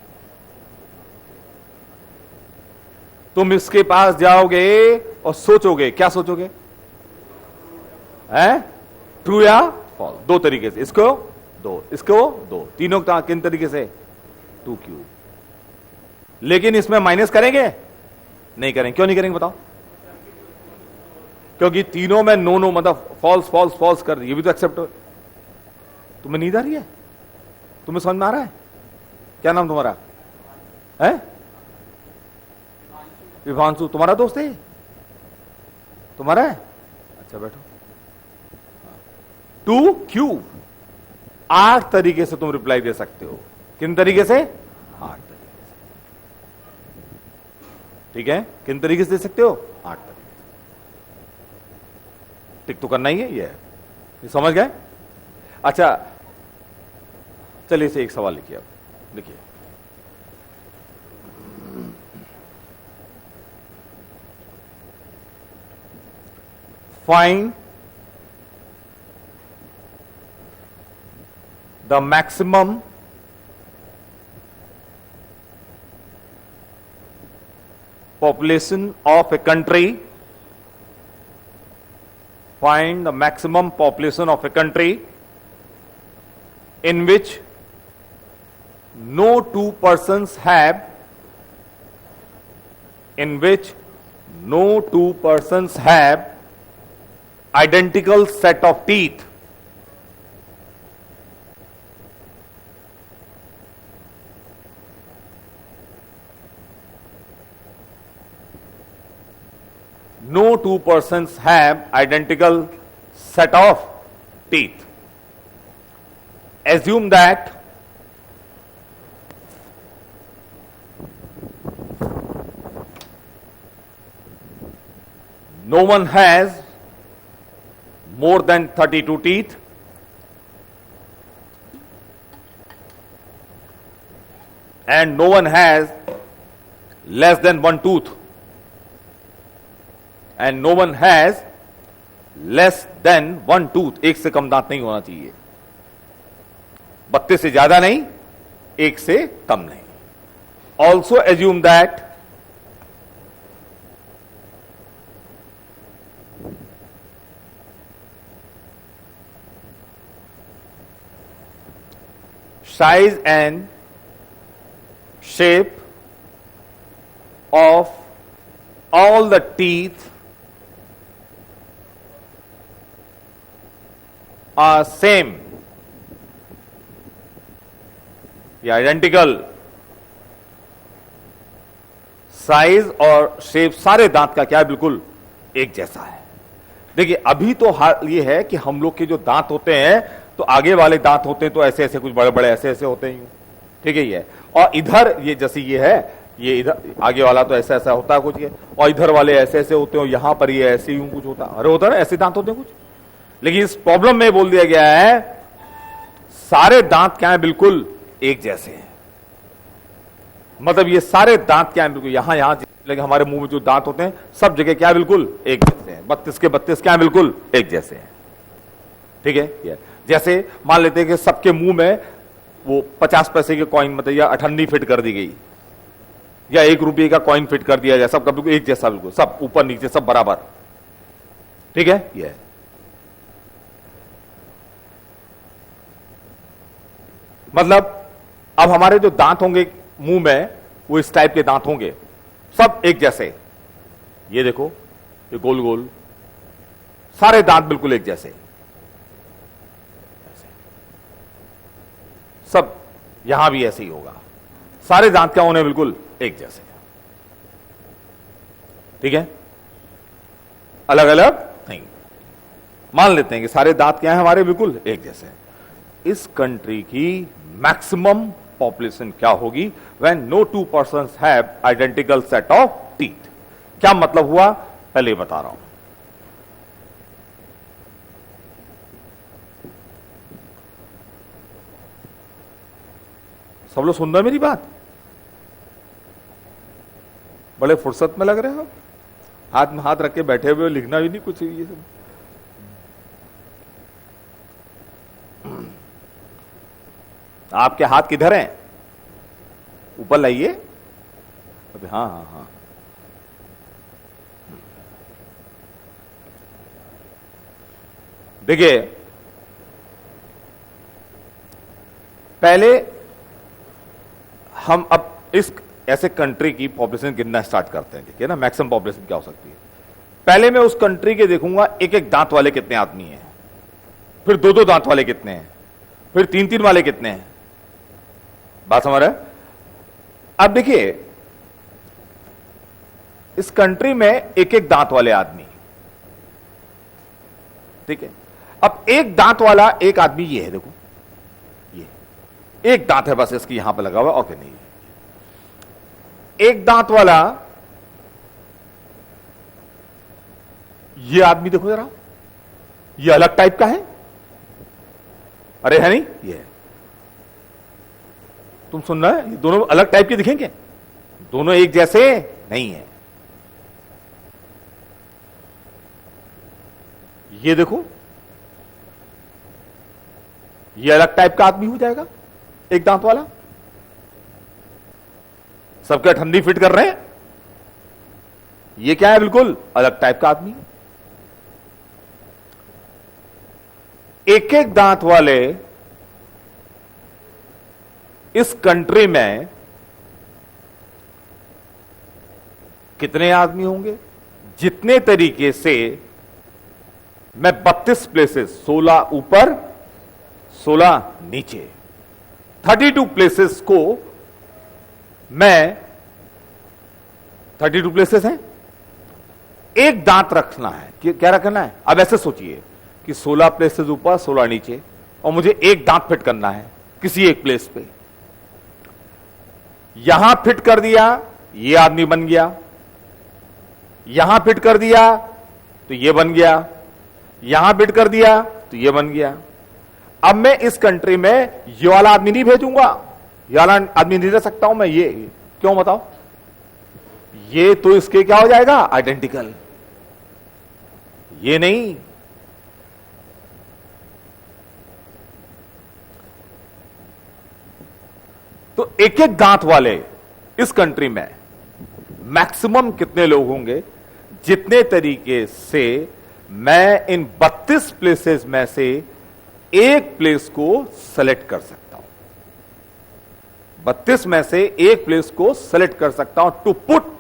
तुम इसके पास जाओगे और सोचोगे, क्या सोचोगे? है ट्रू या फॉल्स। 2 तरीके से, इसको 2, इसको 2, तीनों किन तरीके से? 2Q। लेकिन इसमें माइनस करेंगे? नहीं करेंगे। क्यों नहीं करेंगे बताओ? क्योंकि तीनों में नो मतलब फॉल्स फॉल्स फॉल्स कर दी, ये भी तो एक्सेप्ट हो। तुम्हें नींद आ रही है? तुम्हें समझ में आ रहा है? क्या नाम तुम्हारा है? विभांशु। तुम्हारा दोस्त है? तुम्हारा है? अच्छा बैठो। 2Q। 8 तरीके से तुम रिप्लाई दे सकते हो। किन तरीके से? 8 तरीके से। ठीक है, किन तरीके से दे सकते हो? 8 तरीके। टिक तो करना ही है, ये समझ गए? अच्छा चलिए इसे एक सवाल लिखिए, अब लिखिए, find the maximum population of a country, find the maximum population of a country in which no two persons have identical set of teeth. No two persons have identical set of teeth. Assume that no one has more than 32 teeth and no one has less than one tooth and no one has less than one tooth. एक से कम दांत नहीं होना चाहिए, 32 से ज्यादा नहीं, एक से कम नहीं. Also assume that size and shape of all the teeth are same, या आइडेंटिकल. साइज और शेप सारे दांत का क्या है? बिल्कुल एक जैसा है. देखिए अभी तो हाल ये है कि हम लोग के जो दांत होते हैं तो आगे वाले दांत होते हैं तो ऐसे ऐसे कुछ बड़े बड़े ऐसे ऐसे होते हैं, ठीक है ये. और इधर ये जैसे ये है, ये इधर आगे वाला तो ऐसा ऐसा होता है कुछ ये, और इधर वाले ऐसे ऐसे होते हैं, यहां पर ये ऐसे यूं कुछ होता है. अरे होता है ऐसे दांत होते हैं कुछ. लेकिन इस प्रॉब्लम में बोल दिया गया है सारे दांत क्या है? बिल्कुल एक जैसे हैं. मतलब ये सारे दांत क्या है? बिल्कुल यहां यहां, लेकिन हमारे मुंह में जो दांत होते हैं सब जगह क्या है? बिल्कुल एक जैसे हैं. 32 के 32 क्या है? बिल्कुल एक जैसे हैं, ठीक है ये. जैसे मान लेते हैं कि सबके मुंह में वो 50 पैसे के कॉइन मतलब या अठन्नी फिट कर दी गई, या 1 रुपये का कॉइन फिट कर दिया जाए, सबका बिल्कुल एक जैसा, बिल्कुल सब ऊपर नीचे सब बराबर, ठीक है ये. मतलब अब हमारे जो दांत होंगे मुंह में वो इस टाइप के दांत होंगे, सब एक जैसे. ये देखो ये गोल गोल सारे दांत बिल्कुल एक जैसे, सब यहां भी ऐसे ही होगा. सारे दांत क्या होने? बिल्कुल एक जैसे, ठीक है, अलग अलग नहीं. मान लेते हैं कि सारे दांत क्या है हमारे? बिल्कुल एक जैसे. इस कंट्री की मैक्सिमम पॉपुलेशन क्या होगी? When no two persons have identical set of teeth. क्या मतलब हुआ? पहले बता रहा हूं. सब लोग सुन रहे मेरी बात? बड़े फुर्सत में लग रहे हो, हाथ में हाथ रख के बैठे हुए, लिखना भी नहीं कुछ ये सब. आपके हाथ किधर हैं? ऊपर लाइए. अभी हाँ हाँ हाँ. देखिए पहले हम अब इस ऐसे कंट्री की पॉपुलेशन गिनना स्टार्ट करते हैं, ठीक है ना. मैक्सिमम पॉपुलेशन क्या हो सकती है? पहले मैं उस कंट्री के देखूंगा एक एक दांत वाले कितने आदमी हैं, फिर 2-2 दांत वाले कितने हैं, फिर 3-3 वाले कितने हैं. बात समझ रहे? अब देखिए इस कंट्री में एक एक दांत वाले आदमी, ठीक है. अब एक दांत वाला एक आदमी ये है, देखो ये एक दांत है बस इसकी यहां पर लगा हुआ, ओके नहीं. एक दांत वाला ये आदमी देखो जरा, ये अलग टाइप का है, अरे है नहीं, ये तुम सुन रहे हैं, ये दोनों अलग टाइप के दिखेंगे, दोनों एक जैसे नहीं है। ये देखो, ये अलग टाइप का आदमी हो जाएगा, एक दांत वाला। सबके ठंडी फिट कर रहे हैं, ये क्या है, बिल्कुल अलग टाइप का आदमी। एक एक दांत वाले इस कंट्री में कितने आदमी होंगे, जितने तरीके से मैं 32 प्लेसेस, 16 ऊपर 16 नीचे, 32 प्लेसेस को मैं, 32 प्लेसेस हैं, एक दांत रखना है, क्या रखना है। अब ऐसे सोचिए कि 16 प्लेसेस ऊपर 16 नीचे, और मुझे एक दांत फिट करना है किसी एक प्लेस पे। यहां फिट कर दिया, ये आदमी बन गया, यहां फिट कर दिया तो ये बन गया, यहां फिट कर दिया तो ये बन गया। अब मैं इस कंट्री में ये वाला आदमी नहीं भेजूंगा, ये वाला आदमी नहीं रह सकता हूं मैं, ये क्यों बताओ, ये तो इसके क्या हो जाएगा, आइडेंटिकल, ये नहीं। तो एक एक दांत वाले इस कंट्री में मैक्सिमम कितने लोग होंगे, जितने तरीके से मैं इन 32 प्लेसेस में से एक प्लेस को सेलेक्ट कर सकता हूं, 32 में से एक प्लेस को सेलेक्ट कर सकता हूं टू पुट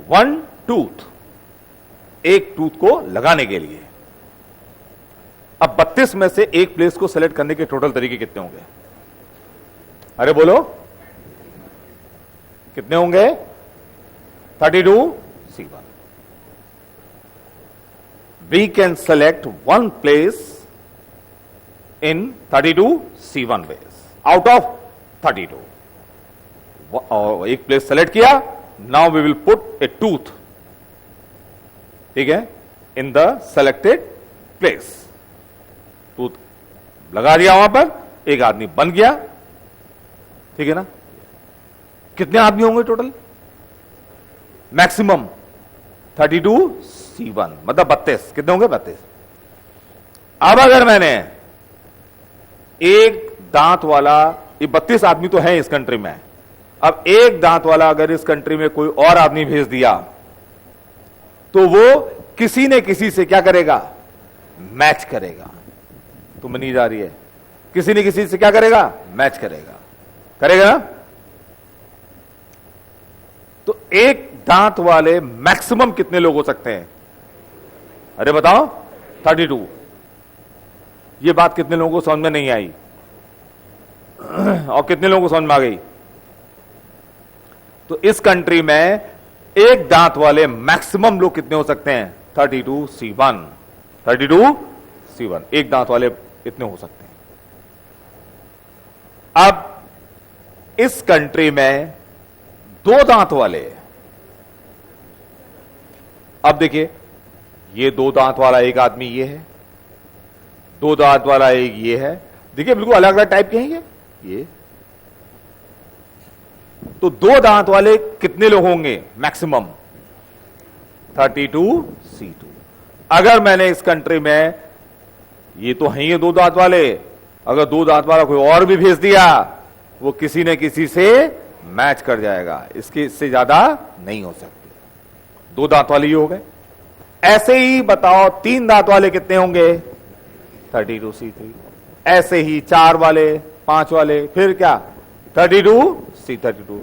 वन टूथ, एक टूथ को लगाने के लिए। अब 32 में से एक प्लेस को सेलेक्ट करने के टोटल तरीके कितने होंगे, अरे बोलो कितने होंगे, 32 C1। We can select one place in 32 C1 ways out of 32। और एक प्लेस सेलेक्ट किया, now we will put a tooth, ठीक है, in the selected place, tooth लगा दिया वहां पर, एक आदमी बन गया, ठीक है ना। कितने आदमी होंगे टोटल, मैक्सिमम 32 C1, मतलब 32, कितने होंगे, 32। अब अगर मैंने एक दांत वाला, ये 32 आदमी तो है इस कंट्री में, अब एक दांत वाला अगर इस कंट्री में कोई और आदमी भेज दिया तो वो किसी ने किसी से क्या करेगा, मैच करेगा। तुम नहीं जा रही है, किसी ने किसी से क्या करेगा, मैच करेगा, करेगा ना। तो एक दांत वाले मैक्सिमम कितने लोग हो सकते हैं, अरे बताओ, 32। ये बात कितने लोगों को समझ में नहीं आई और कितने लोगों को समझ में आ गई। तो इस कंट्री में एक दांत वाले मैक्सिमम लोग कितने हो सकते हैं, 32 C1, 32 C1, एक दांत वाले इतने हो सकते हैं। अब इस कंट्री में दो दांत वाले, अब देखिए, ये दो दांत वाला एक आदमी ये है, दो दांत वाला एक ये है, देखिए बिल्कुल अलग अलग टाइप के हैं ये। तो दो दांत वाले कितने लोग होंगे मैक्सिमम, 32 C2। अगर मैंने इस कंट्री में, ये तो हैं ये दो दांत वाले, अगर दो दांत वाला कोई और भी भेज दिया, वो किसी न किसी से मैच कर जाएगा, इसके इससे ज्यादा नहीं हो सकते। दो दांत वाले ही हो गए। ऐसे ही बताओ, तीन दांत वाले कितने होंगे, 32 C3। ऐसे ही चार वाले, पांच वाले, फिर क्या, 32 C32।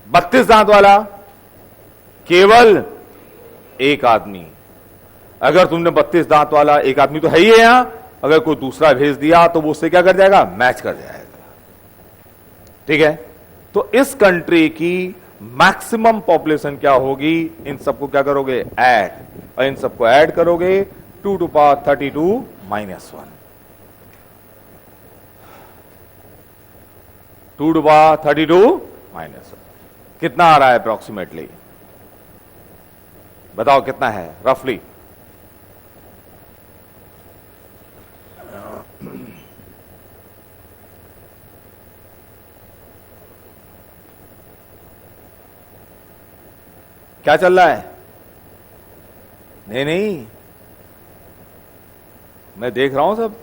32 दांत वाला केवल एक आदमी, अगर तुमने 32 दांत वाला एक आदमी तो है ही है यहां, अगर कोई दूसरा भेज दिया तो वो उससे क्या कर जाएगा, मैच कर जाएगा, ठीक है। तो इस कंट्री की मैक्सिमम पॉपुलेशन क्या होगी, इन सबको क्या करोगे, ऐड, और इन सबको ऐड करोगे 2 to power 32 minus 1, 2 to power 32 minus 1, कितना आ रहा है अप्रोक्सीमेटली, बताओ कितना है रफली, क्या चल रहा है? नहीं नहीं, मैं देख रहा हूं सब।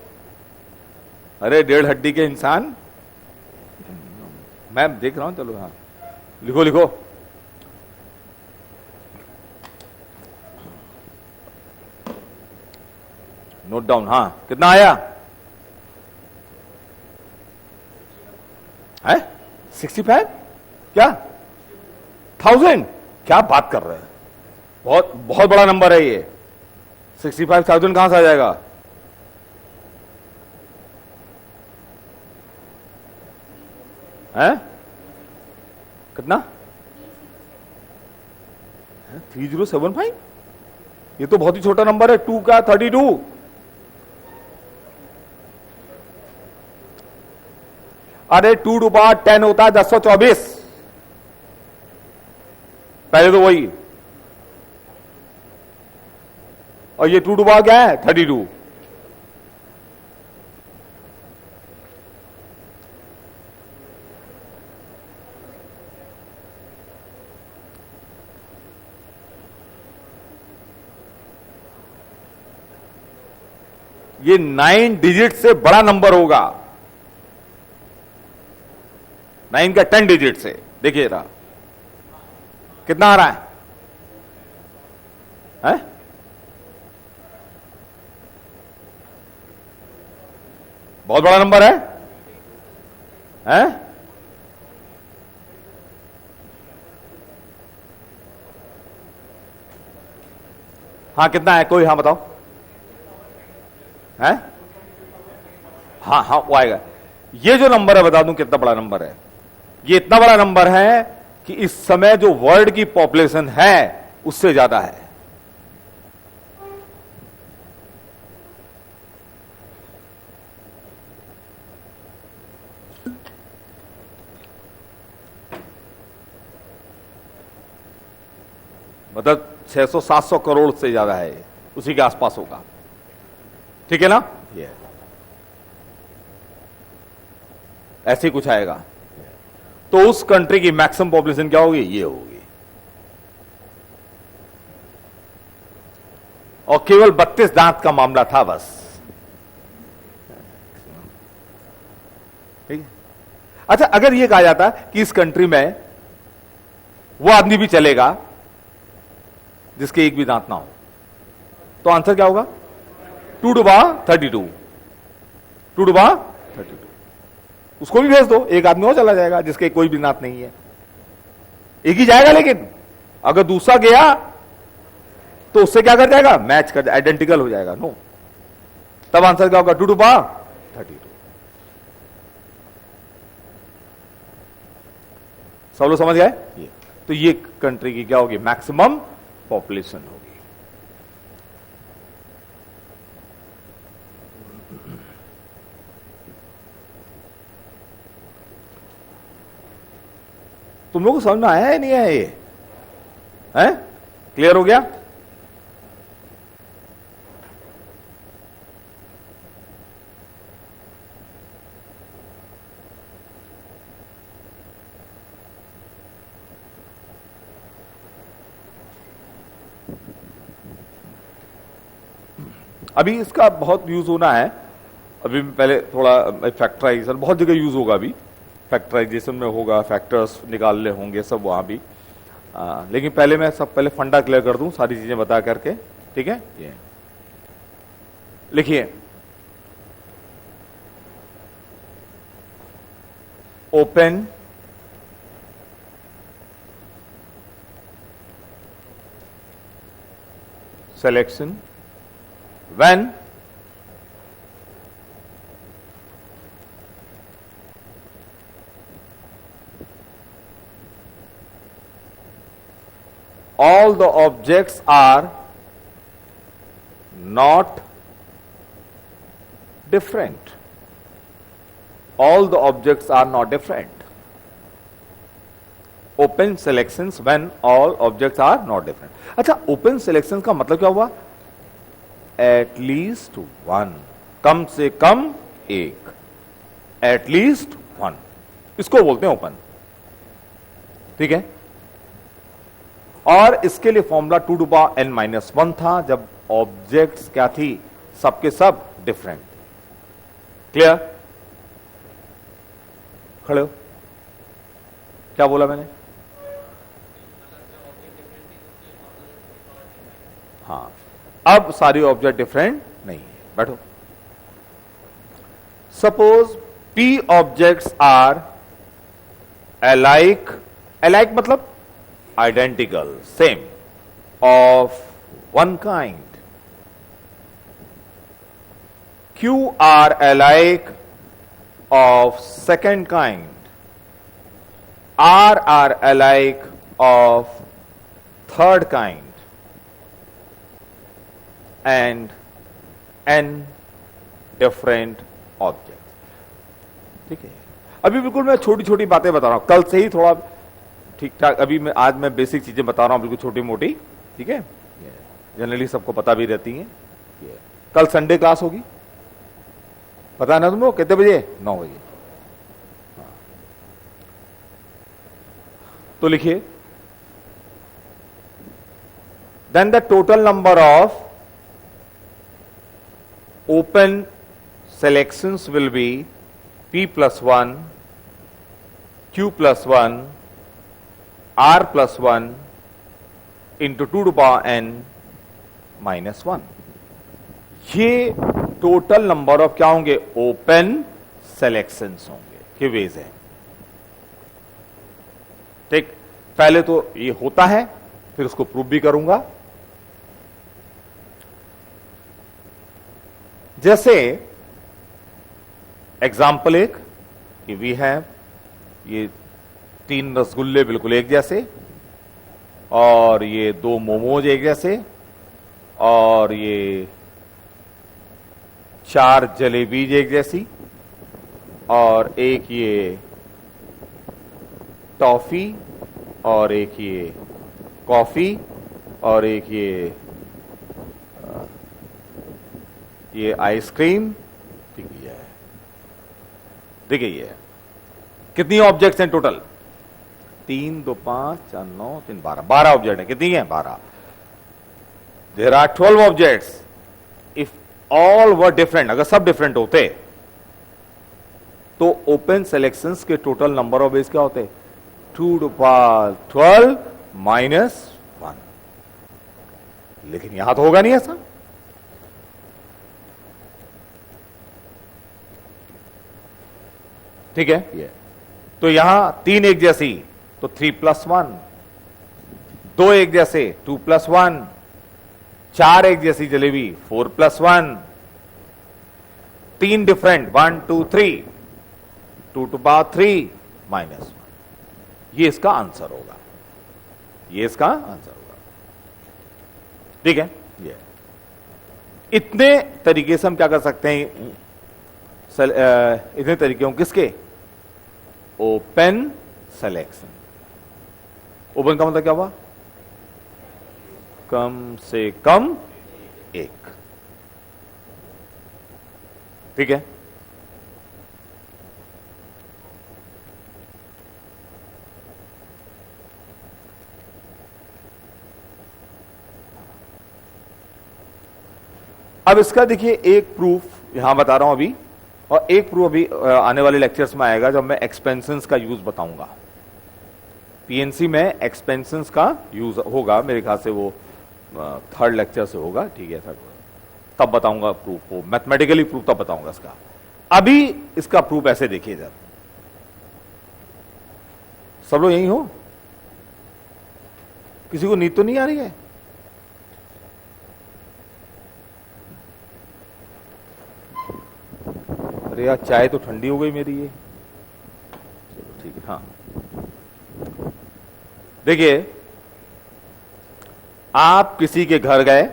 अरे 1.5 हड्डी के इंसान, मैं देख रहा हूं। चलो हाँ, लिखो लिखो। Note down. हाँ, कितना आया है? 65? क्या 1000? क्या बात कर रहे हैं, बहुत बहुत बड़ा नंबर है ये। 65,000 कहां से आ जाएगा? है कितना? 3075? ये तो बहुत ही छोटा नंबर है। 2 का 32। अरे 2 टू पावर 10 होता है 1024। पहले तो वही, और ये 2 टू पावर क्या है? 32। ये 9 डिजिट से बड़ा नंबर होगा। 9 का 10 डिजिट से। देखिए रहा कितना आ रहा है? बहुत बड़ा नंबर है, हैं? हाँ कितना है? कोई हाँ बताओ। है? हाँ हाँ वो आएगा। ये जो नंबर है बता दूं कितना बड़ा नंबर है। ये इतना बड़ा नंबर है कि इस समय जो वर्ल्ड की पॉपुलेशन है उससे ज्यादा है। मतलब 600-700 करोड़ से ज्यादा है ये, उसी के आसपास होगा। ठीक है ना? ये ऐसे ही कुछ आएगा। तो उस कंट्री की मैक्सिमम पॉपुलेशन क्या होगी? ये होगी। और केवल 32 दांत का मामला था बस। ठीक है। अच्छा, अगर ये कहा जाता कि इस कंट्री में वो आदमी भी चलेगा जिसके एक भी दांत ना हो, तो आंसर क्या होगा? 2 टू पावर 32। 2 to power 32। उसको भी भेज दो, एक आदमी और चला जाएगा जिसके कोई भी दांत नहीं है। एक ही जाएगा, लेकिन अगर दूसरा गया तो उससे क्या कर जाएगा? मैच कर, आइडेंटिकल हो जाएगा। नो, तब आंसर क्या होगा? 2 टू पावर 32। सब लोग समझ गए? ये तो ये कंट्री की क्या होगी? मैक्सिमम पॉपुलेशन होगी। तुम लोगों को समझ में आया है नहीं है? ये है क्लियर हो गया? अभी इसका बहुत यूज होना है। अभी पहले थोड़ा फैक्टराइजेशन बहुत जगह यूज होगा। अभी फैक्टराइजेशन में होगा, फैक्टर्स निकालने होंगे सब वहां भी। लेकिन पहले मैं पहले फंडा क्लियर कर दूं, सारी चीजें बता करके। ठीक है? ये लिखिए, open selection when all the objects are not different. All the objects are not different. Open selections when all objects are not different. अच्छा, open selections का मतलब क्या हुआ? At least one, कम से कम एक, at least one, इसको बोलते हैं ओपन। ठीक है? और इसके लिए formula 2 to power n minus 1 था, जब ऑब्जेक्ट्स क्या थी, सबके सब डिफरेंट। क्लियर? खड़े हो, क्या बोला मैंने? हाँ, अब सारी ऑब्जेक्ट डिफरेंट नहीं है। बैठो। Suppose P objects are alike, alike मतलब identical, same, of one kind. Q are alike of second kind. R are alike of third kind. And N different objects. ठीक है, अभी बिल्कुल मैं छोटी छोटी बातें बता रहा हूं, कल से ही थोड़ा ठीक ठाक, अभी मैं आज मैं बेसिक चीजें बता रहा हूं बिल्कुल छोटी मोटी। ठीक है, जनरली सबको पता भी रहती हैं। कल संडे क्लास होगी, पता है ना तुम लोग? कितने बजे? 9 बजे। तो लिखिए, then the total number of open selections will be P plus 1, Q plus 1, R plus 1 into 2 to power n minus 1. ये टोटल नंबर ऑफ क्या होंगे? ओपन सेलेक्शंस होंगे, के वेज है। ठीक, पहले तो ये होता है, फिर उसको प्रूव भी करूंगा। जैसे एग्जाम्पल एक कि वी हैव ये 3 रसगुल्ले बिल्कुल एक जैसे, और ये 2 मोमोज एक जैसे, और ये 4 जलेबीज एक जैसी, और एक ये टॉफी, और एक ये कॉफी, और एक ये आइसक्रीम। ठीक है, देखिए ये कितनी ऑब्जेक्ट्स हैं टोटल? 3 2 5 4 9 3 12, 12 ऑब्जेक्ट है। कितनी है? 12। There are 12 objects. If all were different, अगर सब डिफरेंट होते तो ओपन सिलेक्शंस के टोटल नंबर ऑफ वेज क्या होते? 2 टू पावर 12 माइनस 1। लेकिन यहां तो होगा नहीं ऐसा। ठीक है, ये तो यहां 3 एक जैसी तो 3 प्लस 1, 2 एक जैसे 2 प्लस 1, 4 एक जैसी jalebi 4 plus 1, 3 different 1 2 3, 2 to power 3 minus 1। ये इसका आंसर होगा, ये इसका आंसर होगा। ठीक है, ये इतने तरीके से हम क्या कर सकते हैं? इतने तरीके हों किसके? Open selection. ओपन का मतलब क्या हुआ? कम से कम एक। ठीक है, अब इसका देखिए एक प्रूफ यहां बता रहा हूं अभी, और एक प्रूफ अभी आने वाले लेक्चर्स में आएगा जब मैं एक्सपेंशंस का यूज बताऊंगा। पीएनसी में एक्सपेंशंस का यूज होगा, मेरे ख्याल से वो 3rd लेक्चर से होगा। ठीक है, तब बताऊंगा प्रूफ, वो मैथमेटिकली प्रूफ तब बताऊंगा इसका। अभी इसका प्रूफ ऐसे देखिए जरा, सब लोग यही हो? किसी को नींद तो नहीं आ रही है? अरे यार, चाय तो ठंडी हो गई मेरी ये। चलो ठीक है, हाँ देखिए, आप किसी के घर गए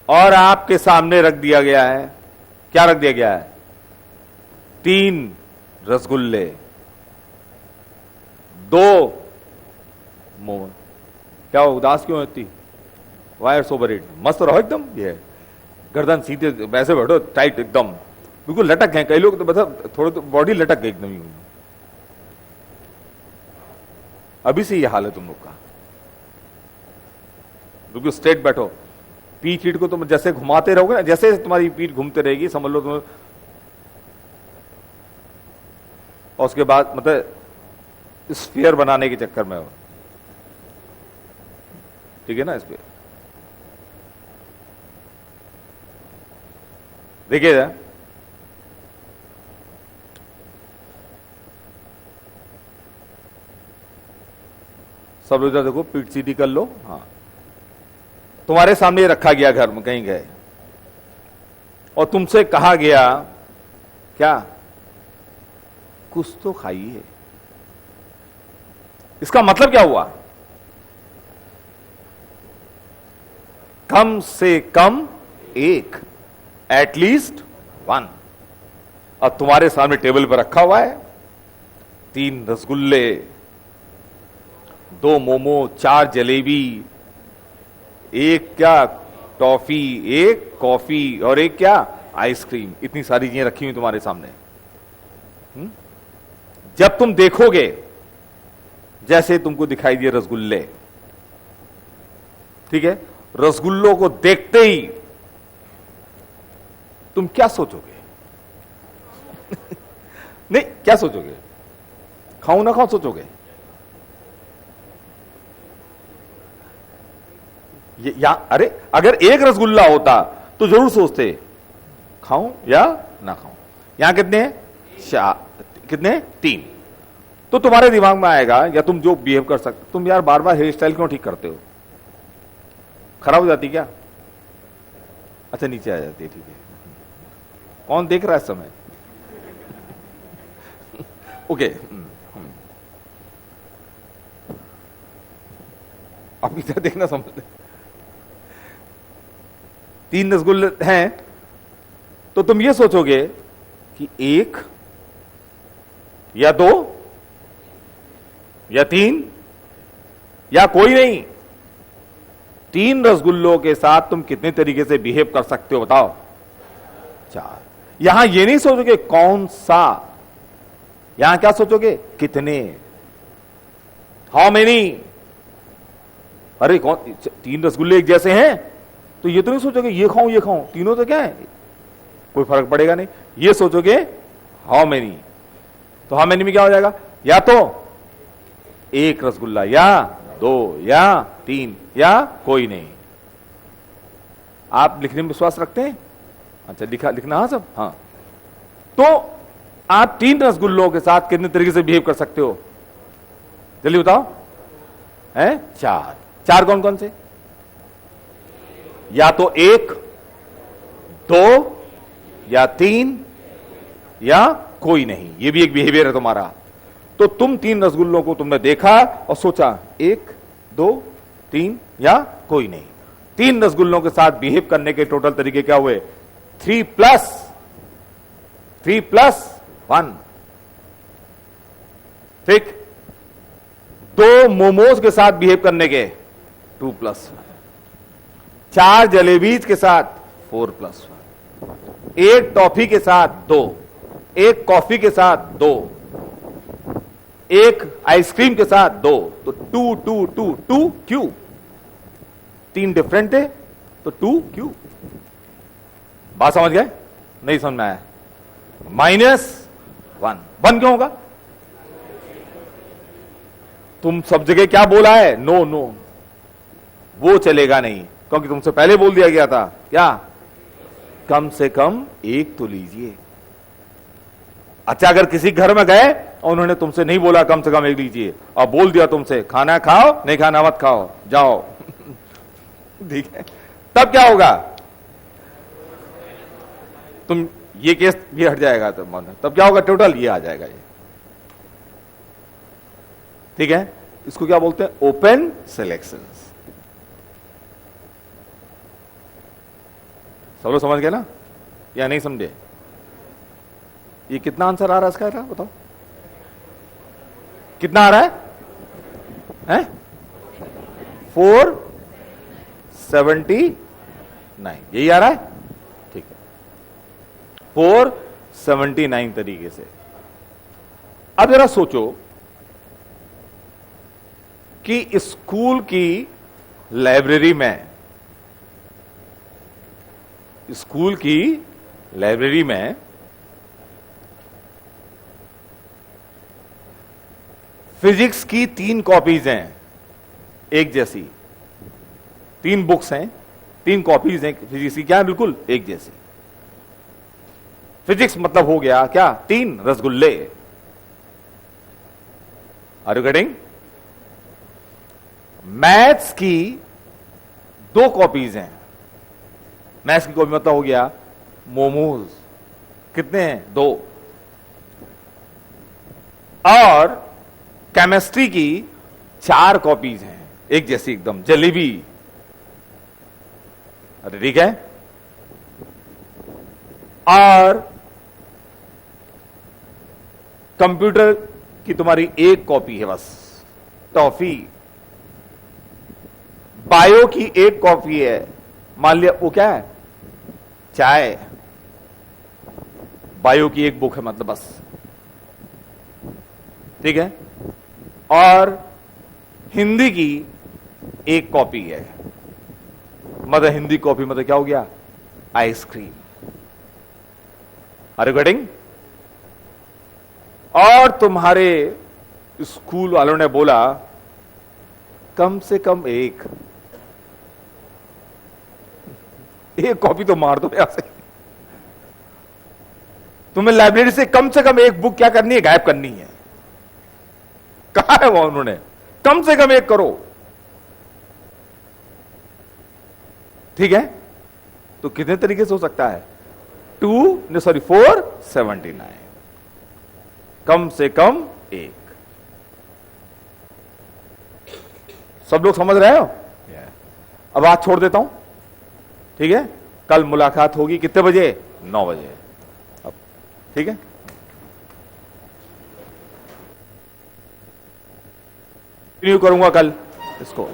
और आपके सामने रख दिया गया है, क्या रख दिया गया है? 3 रसगुल्ले, 2 मोमो। क्या उदास क्यों होती? वायर सोबर इट, मस्त रहो एकदम। ये गर्दन सीधे, वैसे बैठो टाइट एकदम, बिल्कुल लटक गए। कई लोग तो मतलब थोड़े तो बॉडी लटक गई एकदम। अभी से ये हाल है तुम लोग का। बिल्कुल स्ट्रेट बैठो, पीठ को तुम जैसे घुमाते रहोगे ना, जैसे तुम्हारी पीठ घूमते रहेगी समझ लो तुम, और उसके बाद मतलब स्फीयर बनाने के चक्कर में हो, ठीक है ना। इस पे देखिए, सब इधर देखो, पीठ सीधी कर लो। हाँ, तुम्हारे सामने रखा गया, घर में कहीं गए और तुमसे कहा गया क्या, कुछ तो खाइए। इसका मतलब क्या हुआ, कम से कम एक, एटलीस्ट वन। अब तुम्हारे सामने टेबल पर रखा हुआ है 3 रसगुल्ले, 2 मोमो, 4 जलेबी, एक क्या टॉफी, एक कॉफी और एक क्या आइसक्रीम। इतनी सारी चीजें रखी हुई तुम्हारे सामने। जब तुम देखोगे, जैसे तुमको दिखाई दिए रसगुल्ले, ठीक है, रसगुल्लों को देखते ही तुम क्या सोचोगे? नहीं, क्या सोचोगे? खाऊं ना खाऊं सोचोगे? अरे अगर एक रसगुल्ला होता तो जरूर सोचते खाऊं या ना खाऊं। यहां कितने हैं? 4, कितने? 3। तो तुम्हारे दिमाग में आएगा, या तुम जो बिहेव कर सकते, तुम यार बार बार हेयर स्टाइल क्यों ठीक करते हो? खराब हो जाती क्या? अच्छा, नीचे आ जाती है, ठीक है। कौन देख रहा है इस समय? ओके, आप इधर देखना, समझ। 3 रसगुल्ले हैं तो तुम ये सोचोगे कि 1 या 2 या 3 या कोई नहीं। 3 रसगुल्लों के साथ तुम कितने तरीके से बिहेव कर सकते हो बताओ? 4। यहां ये नहीं सोचोगे कौन सा, यहां क्या सोचोगे? कितने, हाउ मेनी। अरे कौन, 3 रसगुल्ले एक जैसे हैं तो ये तो नहीं सोचोगे ये खाऊं ये खाऊं, तीनों तो क्या है, कोई फर्क पड़ेगा नहीं। ये सोचोगे हाउ मेनी। तो हाउ मेनी में क्या हो जाएगा? या तो 1 रसगुल्ला, या 2 या 3 या कोई नहीं। आप लिखने में विश्वास रखते हैं? अच्छा, लिखना। हाँ सब, हाँ। तो आप 3 रसगुल्लों के साथ कितने तरीके से बिहेव कर सकते हो? जल्दी बताओ। हैं? 4 कौन कौन से? या तो 1, 2 या 3 या कोई नहीं। ये भी एक बिहेवियर है तुम्हारा। तो तुम 3 रसगुल्लों को तुमने देखा और सोचा 1, 2, 3 या कोई नहीं। 3 रसगुल्लों के साथ बिहेव करने के टोटल तरीके क्या हुए? 3 प्लस 1। ठीक। 2 मोमोज के साथ बिहेव करने के 2 प्लस 1। 4 जलेबीज के साथ 4 प्लस 1। 1 टॉफी के साथ 2, 1 कॉफी के साथ 2, 1 आइसक्रीम के साथ 2, तो 2 2 2 2 क्यू। 3 डिफरेंट है तो 2 क्यू। बात समझ गए? नहीं समझ में आया? -1 1 क्यों होगा? तुम सब जगह क्या बोला है? नो नो, वो चलेगा नहीं, क्योंकि तुमसे पहले बोल दिया गया था क्या? कम से कम 1 तो लीजिए। अच्छा, अगर किसी घर में गए और उन्होंने तुमसे नहीं बोला कम से कम 1 लीजिए, और बोल दिया तुमसे खाना खाओ, नहीं खाना मत खाओ, जाओ। ठीक है, तब क्या होगा? तुम ये केस ये हट जाएगा, तब क्या होगा? टोटल ये आ जाएगा ये। ठीक है, इसको क्या बोलते हैं? Open selections. सब लोग समझ गए ना या नहीं समझे? ये कितना आंसर आ रहा है इसका? बताओ कितना आ रहा है? 479, यही आ रहा है? ठीक है, 479 तरीके से। अब जरा सोचो, कि स्कूल की लाइब्रेरी में, स्कूल की लाइब्रेरी में फिजिक्स की 3 कॉपीज हैं एक जैसी, 3 बुक्स हैं, 3 कॉपीज हैं फिजिक्स की, क्या है? बिल्कुल एक जैसी। फिजिक्स मतलब हो गया क्या? 3 रसगुल्ले। Are you getting? मैथ्स की 2 कॉपीज हैं, मैथ्स की कॉपी मतलब हो गया मोमोज। कितने हैं? 2। और केमिस्ट्री की 4 कॉपीज हैं एक जैसी, एकदम जलेबी। अरे ठीक है। और कंप्यूटर की तुम्हारी 1 कॉपी है बस, टॉफी। बायो की 1 कॉपी है, मान लिया वो क्या है? चाय। बायो की 1 बुक है मतलब बस, ठीक है। और हिंदी की 1 कॉपी है, मतलब हिंदी कॉपी मतलब क्या हो गया? आइसक्रीम। Are you getting? और तुम्हारे स्कूल वालों ने बोला कम से कम 1 कॉपी तो मार दो यहां से। तुम्हें लाइब्रेरी से कम 1 बुक क्या करनी है? गायब करनी है। कहा है वो उन्होंने? कम से कम 1 करो, ठीक है। तो कितने तरीके से हो सकता है? 479, कम से कम 1। सब लोग समझ रहे हो? अब आज छोड़ देता हूं, ठीक है। कल मुलाकात होगी कितने बजे? 9 बजे। अब ठीक है, कंटिन्यू करूंगा कल इसको।